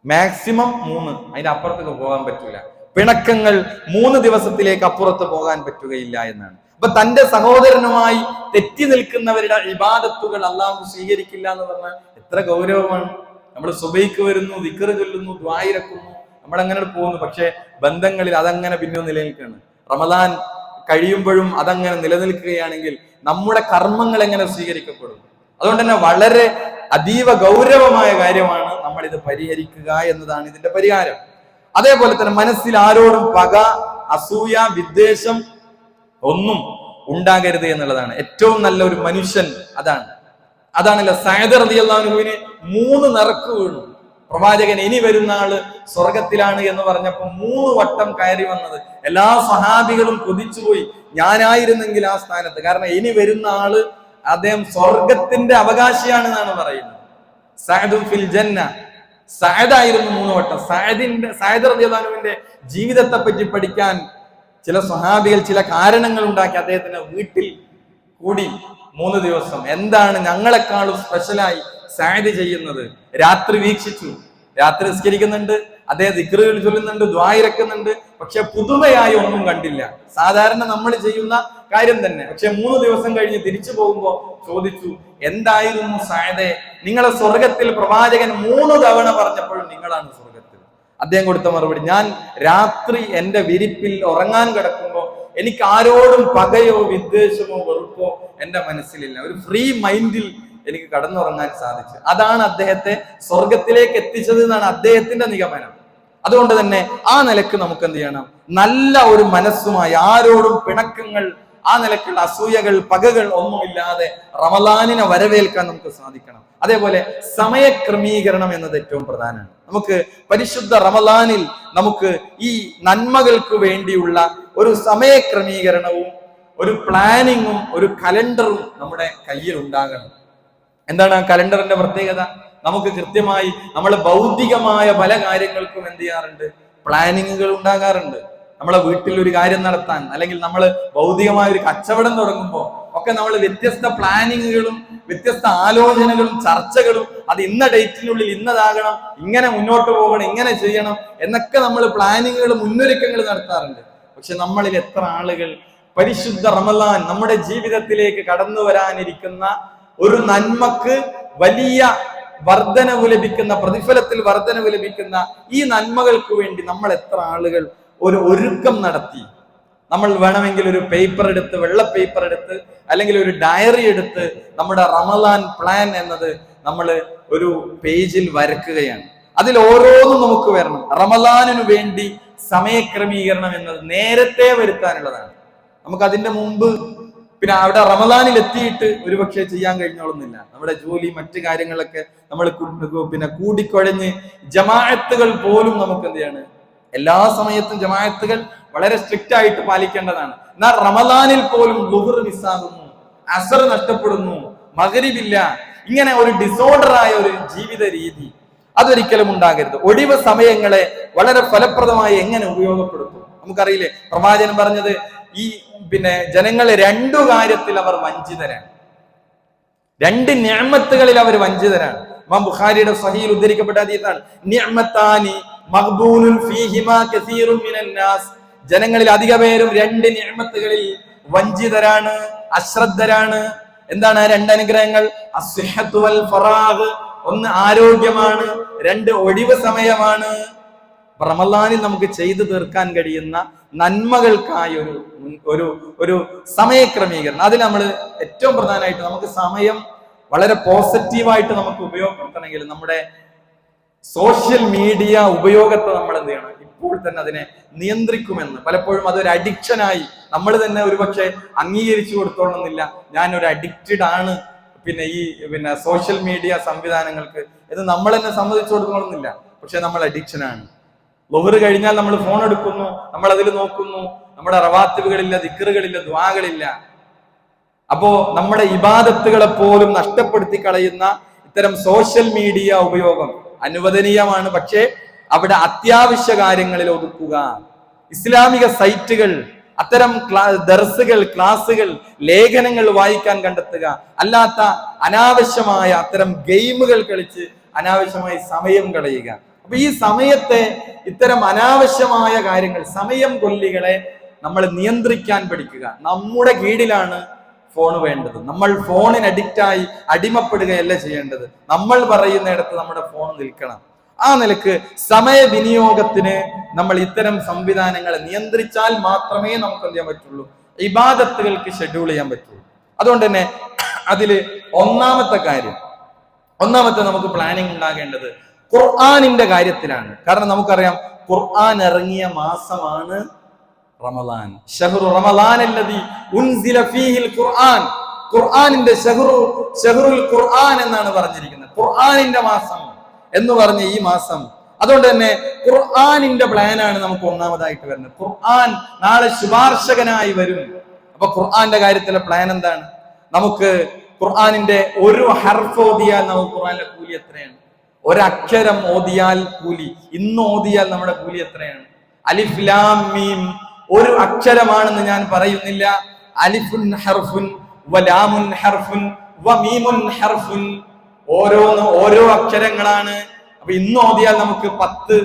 മാക്സിമം 3, അതിന്റെ അപ്പുറത്തേക്ക് പോകാൻ പറ്റൂല. പിണക്കങ്ങൾ 3 ദിവസത്തിലേക്ക് അപ്പുറത്ത് പോകാൻ പറ്റുകയില്ല എന്നാണ്. അപ്പൊ തന്റെ സഹോദരനുമായി തെറ്റി നിൽക്കുന്നവരുടെ ഇബാദത്തുകൾ അള്ളാഹു സ്വീകരിക്കില്ല എന്ന് പറഞ്ഞാൽ എത്ര ഗൗരവമാണ്. നമ്മൾ സുബൈക്ക് വരുന്നു, ദിക്ർ ചൊല്ലുന്നു, ദുആ ഇറക്കുന്നു, നമ്മളങ്ങനെ പോകുന്നു. പക്ഷെ ബന്ധങ്ങളിൽ അതങ്ങനെ പിന്നെ നിലനിൽക്കുകയാണ്. റമദാൻ കഴിയുമ്പോഴും അതങ്ങനെ നിലനിൽക്കുകയാണെങ്കിൽ നമ്മുടെ കർമ്മങ്ങൾ എങ്ങനെ സ്വീകരിക്കപ്പെടും? അതുകൊണ്ട് തന്നെ വളരെ അതീവ ഗൗരവമായ കാര്യമാണ് നമ്മൾ ഇത് പരിഹരിക്കുക എന്നതാണ് ഇതിന്റെ പരിഹാരം. അതേപോലെ തന്നെ മനസ്സിൽ ആരോടും പക, അസൂയ, വിദ്വേഷം ഒന്നും ഉണ്ടാകരുത് എന്നുള്ളതാണ്. ഏറ്റവും നല്ല ഒരു മനുഷ്യൻ അതാണല്ലോ സഅദ് റളിയല്ലാഹു അൻഹുവിന് 3 നറുക്ക് വീണു. പ്രവാചകൻ ഇനി വരുന്ന ആള് സ്വർഗത്തിലാണ് എന്ന് പറഞ്ഞപ്പോ 3 വട്ടം കയറി വന്നത് എല്ലാ സഹാബികളും കൊതിച്ചുപോയി, ഞാനായിരുന്നെങ്കിൽ ആ സ്ഥാനത്ത്. കാരണം ഇനി വരുന്ന ആള് അദ്ദേഹം സ്വർഗത്തിന്റെ അവകാശിയാണ് എന്നാണ് പറയുന്നത്. സഅദുൻ ഫിൽ ജന്ന, സഅദായിരുന്നു 3 വട്ടം. സഅദ് റളിയല്ലാഹു അൻഹുവിന്റെ ജീവിതത്തെ പറ്റി പഠിക്കാൻ ചില സ്വഹാബികൾ ചില കാരണങ്ങൾ ഉണ്ടാക്കി അദ്ദേഹത്തിന്റെ വീട്ടിൽ കൂടി 3 ദിവസം. എന്താണ് ഞങ്ങളെക്കാളും സ്പെഷ്യലായി സഅദ് ചെയ്യുന്നത്? രാത്രി വീക്ഷിച്ചു, രാത്രി നിസ്കരിക്കുന്നുണ്ട്, അദ്ദേഹം ദിക്റുകൾ ചൊല്ലുന്നുണ്ട്, ദുആ ഇറക്കുന്നുണ്ട്, പക്ഷെ പുതുമയായി ഒന്നും കണ്ടില്ല. സാധാരണ നമ്മൾ ചെയ്യുന്ന കാര്യം തന്നെ. പക്ഷെ 3 ദിവസം കഴിഞ്ഞ് തിരിച്ചു പോകുമ്പോ ചോദിച്ചു, എന്തായിരുന്നു സഅദേ, നിങ്ങളെ സ്വർഗത്തിൽ പ്രവാചകൻ 3 തവണ പറഞ്ഞപ്പോഴും നിങ്ങളാണ് സ്വർഗത്തിൽ. അദ്ദേഹം കൊടുത്ത മറുപടി, ഞാൻ രാത്രി എന്റെ വിരിപ്പിൽ ഉറങ്ങാൻ കിടക്കുമ്പോ എനിക്ക് ആരോടും പകയോ വിദ്വേഷമോ വെറുപ്പോ എന്റെ മനസ്സിലില്ല. ഒരു ഫ്രീ മൈൻഡിൽ എനിക്ക് കടന്നുറങ്ങാൻ സാധിച്ചു. അതാണ് അദ്ദേഹത്തെ സ്വർഗത്തിലേക്ക് എത്തിച്ചത് എന്നാണ് അദ്ദേഹത്തിന്റെ നിഗമനം. അതുകൊണ്ട് തന്നെ ആ നിലക്ക് നമുക്ക് എന്ത് ചെയ്യണം? നല്ല ഒരു മനസ്സുമായി ആരോടും പിണക്കങ്ങൾ, ആ നിലക്കുള്ള അസൂയകൾ, പകകൾ ഒന്നുമില്ലാതെ റമദാനിനെ വരവേൽക്കാൻ നമുക്ക് സാധിക്കണം. അതേപോലെ സമയക്രമീകരണം എന്നത് ഏറ്റവും പ്രധാനമാണ്. നമുക്ക് പരിശുദ്ധ റമദാനിൽ നമുക്ക് ഈ നന്മകൾക്ക് വേണ്ടിയുള്ള ഒരു സമയക്രമീകരണവും ഒരു പ്ലാനിങ്ങും ഒരു കലണ്ടറും നമ്മുടെ കയ്യിൽ ഉണ്ടാകണം. എന്താണ് ആ കലണ്ടറിന്റെ പ്രത്യേകത? നമുക്ക് കൃത്യമായി നമ്മൾ ഭൗതികമായ പല കാര്യങ്ങൾക്കും എന്ത് ചെയ്യാറുണ്ട്? പ്ലാനിങ്ങുകൾ ഉണ്ടാകാറുണ്ട്. നമ്മളെ വീട്ടിൽ ഒരു കാര്യം നടത്താൻ, അല്ലെങ്കിൽ നമ്മൾ ഭൗതികമായ ഒരു കച്ചവടം തുടങ്ങുമ്പോൾ ഒക്കെ നമ്മൾ വ്യത്യസ്ത പ്ലാനിങ്ങുകളും വ്യത്യസ്ത ആലോചനകളും ചർച്ചകളും, അത് ഇന്ന ഡേറ്റിനുള്ളിൽ ഇന്നതാകണം, ഇങ്ങനെ മുന്നോട്ട് പോകണം, ഇങ്ങനെ ചെയ്യണം എന്നൊക്കെ നമ്മൾ പ്ലാനിങ്ങുകൾ മുന്നൊരുക്കങ്ങൾ നടത്താറുണ്ട്. പക്ഷെ നമ്മളിൽ എത്ര ആളുകൾ പരിശുദ്ധ റമളാൻ നമ്മുടെ ജീവിതത്തിലേക്ക് കടന്നു വരാനിരിക്കുന്ന ഒരു നന്മക്ക് വലിയ വർധനവ് ലഭിക്കുന്ന, പ്രതിഫലത്തിൽ വർധനവ് ലഭിക്കുന്ന ഈ നന്മകൾക്ക് വേണ്ടി നമ്മൾ എത്ര ആളുകൾ ഒരു ഒരുക്കം നടത്തി? നമ്മൾ വേണമെങ്കിൽ ഒരു പേപ്പർ എടുത്ത്, വെള്ള പേപ്പർ എടുത്ത്, അല്ലെങ്കിൽ ഒരു ഡയറി എടുത്ത് നമ്മുടെ റമളാൻ പ്ലാൻ എന്നത് നമ്മൾ ഒരു പേജിൽ വരക്കുകയാണ്. അതിൽ ഓരോന്നും നമുക്ക് വരണം. റമളാനിനു വേണ്ടി സമയക്രമീകരണം എന്നത് നേരത്തെ വരുത്താനുള്ളതാണ്. നമുക്ക് അതിന്റെ മുമ്പ് പിന്നെ അവിടെ റമളാനിൽ എത്തിയിട്ട് ഒരുപക്ഷെ ചെയ്യാൻ കഴിഞ്ഞോളുന്നില്ല. നമ്മുടെ ജോലി, മറ്റു കാര്യങ്ങളൊക്കെ നമ്മൾ പിന്നെ കൂടിക്കൊഴഞ്ഞ് ജമാഅത്തുകൾ പോലും നമുക്ക് എന്ത് ചെയ്യാണ്, എല്ലാ സമയത്തും ജമാഅത്തുകൾ വളരെ സ്ട്രിക്റ്റ് ആയിട്ട് പാലിക്കേണ്ടതാണ്. എന്നാൽ റമളാനിൽ പോലും ളുഹർ മിസ്സാകുന്നു, അസർ നഷ്ടപ്പെടുന്നു, മഗ്രിബില്ല. ഇങ്ങനെ ഒരു ഡിസോർഡറായ ഒരു ജീവിത രീതി അതൊരിക്കലും ഉണ്ടാകരുത്. ഒഴിവ് സമയങ്ങളെ വളരെ ഫലപ്രദമായി എങ്ങനെ ഉപയോഗപ്പെടുത്തും? നമുക്കറിയില്ലേ, പ്രവാചകൻ പറഞ്ഞത് ഈ പിന്നെ ജനങ്ങളെ രണ്ടു കാര്യത്തിൽ അവർ വഞ്ചിതരാണ്, രണ്ട് നിഅമത്തുകളിൽ അവർ വഞ്ചിതരാണ്. ഇമാം ബുഖാരിയുടെ സ്വഹീഹ് ഉദ്ധരിക്കപ്പെട്ട ഹദീസാണ്, നിഅമത്താനി മഗ്ബൂനുൻ ഫീഹിമാ കസീറുൻ മിനൻ നാസ്. ജനങ്ങളിൽ അധിക പേരും രണ്ട് നിഅമത്തുകളിൽ വഞ്ചിതരാണ്, അശ്രദ്ധരാണ്. എന്താണ് ആ രണ്ട് അനുഗ്രഹങ്ങൾ? അസ്സിഹത്തു വൽ ഫറാഗ്, ഒന്ന് ആരോഗ്യമാണ്, രണ്ട് ഒഴിവ് സമയമാണ്. റമളാനിൽ നമുക്ക് ചെയ്തു തീർക്കാൻ കഴിയുന്ന നന്മകൾക്കായി ഒരു സമയക്രമീകരണം. അതിൽ നമ്മൾ ഏറ്റവും പ്രധാനമായിട്ട് നമുക്ക് സമയം വളരെ പോസിറ്റീവായിട്ട് നമുക്ക് ഉപയോഗപ്പെടുത്തണമെങ്കിൽ നമ്മുടെ സോഷ്യൽ മീഡിയ ഉപയോഗത്തെ നമ്മൾ എന്ത് ചെയ്യണം? ഇപ്പോൾ തന്നെ അതിനെ നിയന്ത്രിക്കുമെന്ന്. പലപ്പോഴും അതൊരു അഡിക്ഷനായി നമ്മൾ തന്നെ ഒരുപക്ഷെ അംഗീകരിച്ചു കൊടുത്തോളുന്നില്ല. ഞാൻ ഒരു അഡിക്റ്റഡ് ആണ് പിന്നെ സോഷ്യൽ മീഡിയ സംവിധാനങ്ങൾക്ക് ഇത് നമ്മൾ തന്നെ സമ്മതിച്ചു കൊടുക്കണമെന്നില്ല. പക്ഷെ നമ്മൾ അഡിക്ഷനാണ്. ളുഹർ കഴിഞ്ഞാൽ നമ്മൾ ഫോൺ എടുക്കുന്നു, നമ്മൾ അതിൽ നോക്കുന്നു. നമ്മുടെ റവാത്തിബുകളില്ല, ദിക്റുകളില്ല, ദുആകളില്ല. അപ്പോ നമ്മുടെ ഇബാദത്തുകളെ പോലും നഷ്ടപ്പെടുത്തി കളയുന്ന ഇത്തരം സോഷ്യൽ മീഡിയ ഉപയോഗം അനുവദനീയമാണ്. പക്ഷേ അവിടെ അത്യാവശ്യ കാര്യങ്ങളിൽ ഒതുക്കുക. ഇസ്ലാമിക സൈറ്റുകൾ, അത്തരം ദർസുകൾ, ക്ലാസുകൾ, ലേഖനങ്ങൾ വായിക്കാൻ കണ്ടെത്തുക. അല്ലാത്ത അനാവശ്യമായ അത്തരം ഗെയിമുകൾ കളിച്ച് അനാവശ്യമായി സമയം കളയുക. അപ്പൊ ഈ സമയത്തെ ഇത്തരം അനാവശ്യമായ കാര്യങ്ങൾ, സമയം കൊല്ലികളെ നമ്മൾ നിയന്ത്രിക്കാൻ പഠിക്കുക. നമ്മുടെ കീഴിലാണ് ഫോൺ വേണ്ടത്. നമ്മൾ ഫോണിന് അഡിക്റ്റായി അടിമപ്പെടുകയല്ല ചെയ്യേണ്ടത്. നമ്മൾ പറയുന്നിടത്ത് നമ്മുടെ ഫോൺ നിൽക്കണം. ആ നിലക്ക് സമയ വിനിയോഗത്തിന് നമ്മൾ ഇത്തരം സംവിധാനങ്ങളെ നിയന്ത്രിച്ചാൽ മാത്രമേ നമുക്ക് എന്ത് ചെയ്യാൻ പറ്റുള്ളൂ, ഇബാദത്തുകൾക്ക് ഷെഡ്യൂൾ ചെയ്യാൻ പറ്റുള്ളൂ. അതുകൊണ്ട് തന്നെ അതില് ഒന്നാമത്തെ നമുക്ക് പ്ലാനിങ് ഉണ്ടാകേണ്ടത് ഖുർആനിന്റെ കാര്യത്തിലാണ്. കാരണം നമുക്കറിയാം ഖുർആൻ ഇറങ്ങിയ മാസമാണ് റമളാൻ. ഷഹ്റു റമളാൻ അല്ലദീ ഉൻസില ഫീഹിൽ ഖുർആൻ. ഖുർആനിന്റെ ഷഹ്റുൽ ഖുർആൻ എന്നാണ് പറഞ്ഞിരിക്കുന്നത്. ഖുർആനിന്റെ മാസം എന്ന് പറഞ്ഞ ഈ മാസം. അതുകൊണ്ട് തന്നെ ഖുർആനിന്റെ പ്ലാനാണ് നമുക്ക് ഒന്നാമതായിട്ട് വരുന്നത്. ഖുർആൻ നാളെ ശുപാർശകനായി വരും. അപ്പൊ ഖുർആന്റെ കാര്യത്തിലെ പ്ലാൻ എന്താണ്? നമുക്ക് ഖുർആനിന്റെ ഒരു ഹർഫ് ഓതിയാൽ നമുക്ക് ഖുർആനിലെ കൂലി എത്രയാണ്? ഒരക്ഷരം ഓതിയാൽ കൂലി, ഇന്ന് ഓതിയാൽ നമ്മുടെ കൂലി എത്രയാണ്? അലിഫ് ലാം മീം ഒരു അക്ഷരമാണെന്ന് ഞാൻ പറയുന്നില്ല. അലിഫുൻ ഹർഫുൻ വലാമുൻ ഹർഫുൻ വമീമുൻ ഹർഫുൻ, ഓരോ അക്ഷരങ്ങളാണ്. അപ്പൊ ഇന്ന് ഓതിയാൽ നമുക്ക് 10,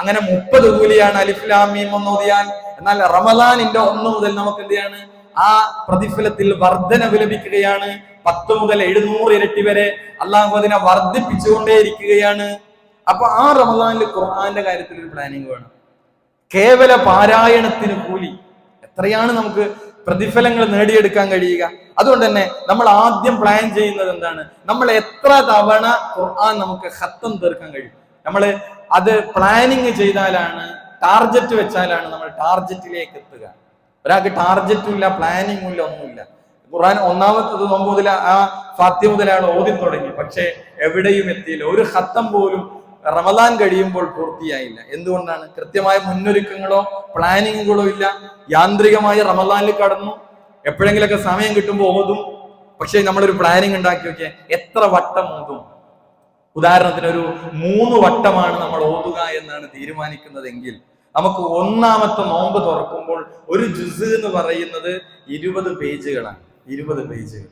അങ്ങനെ 30 കൂലിയാണ് അലിഫ് ലാം മീം ഒന്ന് ഓതിയാൽ. എന്നാൽ റമളാനിന്റെ 1 മുതൽ നമുക്ക് എന്ത് ചെയ്യാണ്? ആ പ്രതിഫലത്തിൽ വർധനവ് ലഭിക്കുകയാണ്. 10 മുതൽ 700 ഇരട്ടി വരെ അള്ളാഹു അതിനെ വർദ്ധിപ്പിച്ചുകൊണ്ടേയിരിക്കുകയാണ്. അപ്പൊ ആ റമളാനിൽ ഖുർആന്റെ കാര്യത്തിൽ ഒരു പ്ലാനിങ് വേണം. കേവല പാരായണത്തിന് കൂലി എത്രയാണ് നമുക്ക് പ്രതിഫലങ്ങൾ നേടിയെടുക്കാൻ കഴിയുക? അതുകൊണ്ട് തന്നെ നമ്മൾ ആദ്യം പ്ലാൻ ചെയ്യുന്നത് എന്താണ്? നമ്മൾ എത്ര തവണ ഖുർആൻ നമുക്ക് ഖത്തം തീർക്കാൻ കഴിയും? നമ്മൾ അത് പ്ലാനിങ് ചെയ്താലാണ്, ടാർജറ്റ് വെച്ചാലാണ് നമ്മൾ ടാർജറ്റിലേക്ക് എത്തുക. ഒരാൾക്ക് ടാർജറ്റും ഇല്ല, പ്ലാനിങ്ങും ഇല്ല, ഒന്നുമില്ല. ഖുർആൻ ഒന്നാമത്തത് നോമ്പ് മുതൽ ആ ഫാത്തിഹ മുതലാണ് ഓതി തുടങ്ങി, പക്ഷെ എവിടെയും എത്തിയില്ല. ഒരു ഖത്തം പോലും റമളാൻ കഴിയുമ്പോൾ പൂർത്തിയായില്ല. എന്തുകൊണ്ടാണ്? കൃത്യമായ മുന്നൊരുക്കങ്ങളോ പ്ലാനിങ്ങുകളോ ഇല്ല. യാന്ത്രികമായി റമളാനിൽ കടന്നു, എപ്പോഴെങ്കിലൊക്കെ സമയം കിട്ടുമ്പോൾ ഓതും. പക്ഷെ നമ്മളൊരു പ്ലാനിങ് ഉണ്ടാക്കി നോക്കിയാൽ എത്ര വട്ടം ഓതും? ഉദാഹരണത്തിന് ഒരു 3 വട്ടമാണ് നമ്മൾ ഓതുക എന്നാണ് തീരുമാനിക്കുന്നതെങ്കിൽ നമുക്ക് ഒന്നാമത്തെ നോമ്പ് തുറക്കുമ്പോൾ ഒരു ജുസ് എന്ന് പറയുന്നത് 20 പേജുകളാണ്. 20 പേജുകൾ.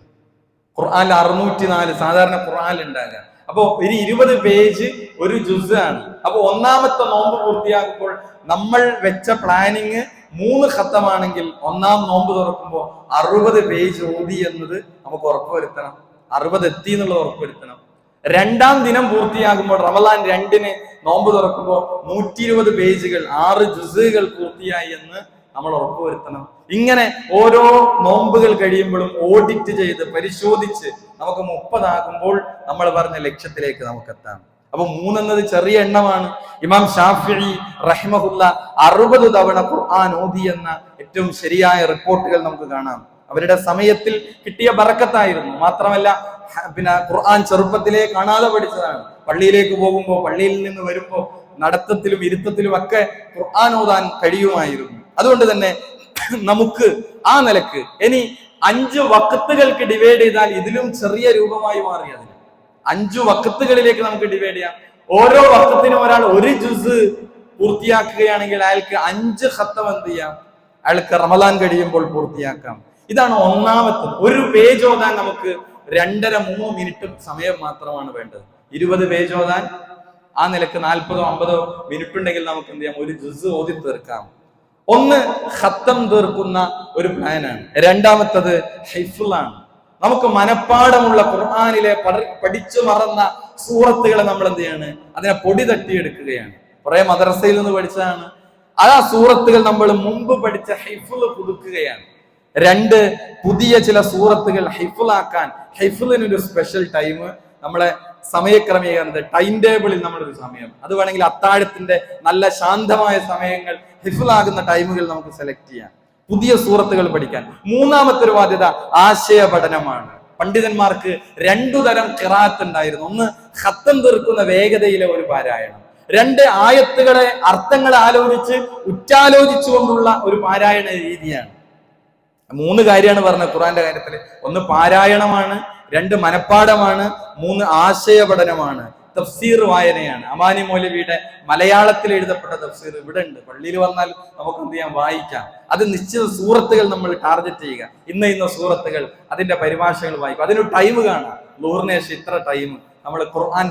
ഖുർആനിൽ 604 സാധാരണ ഖുർആനിൽ ഉണ്ടാകുക. അപ്പൊ ഒരു 20 പേജ് ഒരു ജുസ് ആണ്. അപ്പൊ ഒന്നാമത്തെ നോമ്പ് പൂർത്തിയാക്കുമ്പോൾ നമ്മൾ വെച്ച പ്ലാനിങ് 3 ഖത്തമാണെങ്കിൽ ഒന്നാം നോമ്പ് തുറക്കുമ്പോൾ 60 പേജ് ഓതി എന്നത് നമുക്ക് ഉറപ്പുവരുത്തണം. 60 എത്തി എന്നുള്ളത് ഉറപ്പുവരുത്തണം. രണ്ടാം ദിനം പൂർത്തിയാകുമ്പോൾ റമദാൻ 2-ന് നോമ്പ് തുറക്കുമ്പോൾ 120 പേജുകൾ 6 ജുസുകൾ പൂർത്തിയായി എന്ന് നമ്മൾ ഉറപ്പുവരുത്തണം. ഇങ്ങനെ ഓരോ നോമ്പുകൾ കഴിയുമ്പോഴും ഓഡിറ്റ് ചെയ്ത് പരിശോധിച്ച് നമുക്ക് 30 ആകുമ്പോൾ നമ്മൾ പറഞ്ഞ ലക്ഷ്യത്തിലേക്ക് നമുക്ക് എത്താം. അപ്പൊ 3 എന്നത് ചെറിയ എണ്ണമാണ്. ഇമാം ഷാഫിഈ റഹിമഹുല്ല 60 തവണ ഖുർആൻ ഓതി എന്ന ഏറ്റവും ശരിയായ റിപ്പോർട്ടുകൾ നമുക്ക് കാണാം. അവരുടെ സമയത്തിൽ കിട്ടിയ ബറക്കത്തായിരുന്നു. മാത്രമല്ല ഖുർആൻ ചെറുപ്പത്തിലേ കാണാതെ പഠിച്ചതാണ്. പള്ളിയിലേക്ക് പോകുമ്പോൾ, പള്ളിയിൽ നിന്ന് വരുമ്പോൾ നടത്തത്തിലും ഇരുത്തത്തിലും ഒക്കെ ഖുർആൻ ഓതാൻ കഴിയുമായിരുന്നു. അതുകൊണ്ട് തന്നെ നമുക്ക് ആ നിലക്ക് ഇനി 5 വഖത്തുകൾക്ക് ഡിവൈഡ് ചെയ്താൽ ഇതിലും ചെറിയ രൂപമായി മാറി. അതിന് 5 വഖത്തുകളിലേക്ക് നമുക്ക് ഡിവൈഡ് ചെയ്യാം. ഓരോ വഖത്തിനും ഒരാൾ ഒരു ജുസ് പൂർത്തിയാക്കുകയാണെങ്കിൽ അയാൾക്ക് 5 ഖത്തം എന്ത് ചെയ്യാം, അയാൾക്ക് റമദാൻ കഴിയുമ്പോൾ പൂർത്തിയാക്കാം. ഇതാണ് ഒന്നാമത്തത്. ഒരു പേജ് ഓതാൻ നമുക്ക് 2.5-3 മിനിറ്റ് സമയം മാത്രമാണ് വേണ്ടത്. 20 പേജ് ഓതാൻ ആ നിലക്ക് 40-50 മിനിറ്റ് ഉണ്ടെങ്കിൽ നമുക്ക് എന്ത് ചെയ്യാം, ഒരു ജുസ് ഓതി തീർക്കാം. ഒന്ന് ഖത്തം തീർക്കുന്ന ഒരു പ്ലാനാണ്. രണ്ടാമത്തത് ഹിഫ്ളാണ്. നമുക്ക് മനപ്പാടമുള്ള ഖുർആനിലെ പഠിച്ചു മറന്ന സൂറത്തുകളെ നമ്മൾ എന്ത് ചെയ്യാണ്, അതിനെ പൊടി തട്ടിയെടുക്കുകയാണ്. കുറെ മദ്രസയിൽ നിന്ന് പഠിച്ചതാണ്. ആ സൂറത്തുകൾ നമ്മൾ മുമ്പ് പഠിച്ച ഹിഫ്ള് പുതുക്കുകയാണ്. 2 പുതിയ ചില സൂറത്തുകൾ ഹിഫ്ളാക്കാൻ, ഹിഫ്ളിനൊരു സ്പെഷ്യൽ ടൈം നമ്മളെ സമയക്രമീകരണ ടൈം ടേബിളിൽ നമ്മളൊരു സമയം, അത് വേണമെങ്കിൽ അത്താഴത്തിന്റെ നല്ല ശാന്തമായ സമയങ്ങൾ ഹിഫ്ളാകുന്ന ടൈമുകൾ നമുക്ക് സെലക്ട് ചെയ്യാം. പുതിയ സൂറത്തുകൾ പഠിക്കാൻ. മൂന്നാമത്തെ ഒരു ബാധ്യത ആശയ പഠനമാണ്. പണ്ഡിതന്മാർക്ക് 2 തരം ഖിറാഅത്ത് ഉണ്ടായിരുന്നു. ഒന്ന് ഖത്തം തീർക്കുന്ന വേഗതയിലെ ഒരു പാരായണം. 2 ആയത്തുകളെ അർത്ഥങ്ങളെ ആലോചിച്ച് ഉറ്റാലോചിച്ചുകൊണ്ടുള്ള ഒരു പാരായണ രീതിയാണ്. 3 കാര്യമാണ് പറഞ്ഞത് ഖുർആന്റെ കാര്യത്തിൽ. 1 പാരായണമാണ്, 2 മനപ്പാടമാണ്, 3 ആശയ പഠനമാണ്, തഫ്സീർ വായനയാണ്. അമാനി മൗലവിയുടെ മലയാളത്തിൽ എഴുതപ്പെട്ട തഫ്സീർ ഇവിടെ ഉണ്ട്. പള്ളിയിൽ വന്നാൽ നമുക്ക് എന്ത് ചെയ്യാം, വായിക്കാം. അത് നിശ്ചിത സൂറത്തുകൾ നമ്മൾ ടാർഗറ്റ് ചെയ്യുക. ഇന്ന സൂറത്തുകൾ, അതിന്റെ പരിഭാഷകൾ വായിക്കും. അതിനൊരു ടൈം കാണാം. ളുഹറിന് ശേഷം ഇത്ര ടൈം നമ്മൾ ഖുർആൻ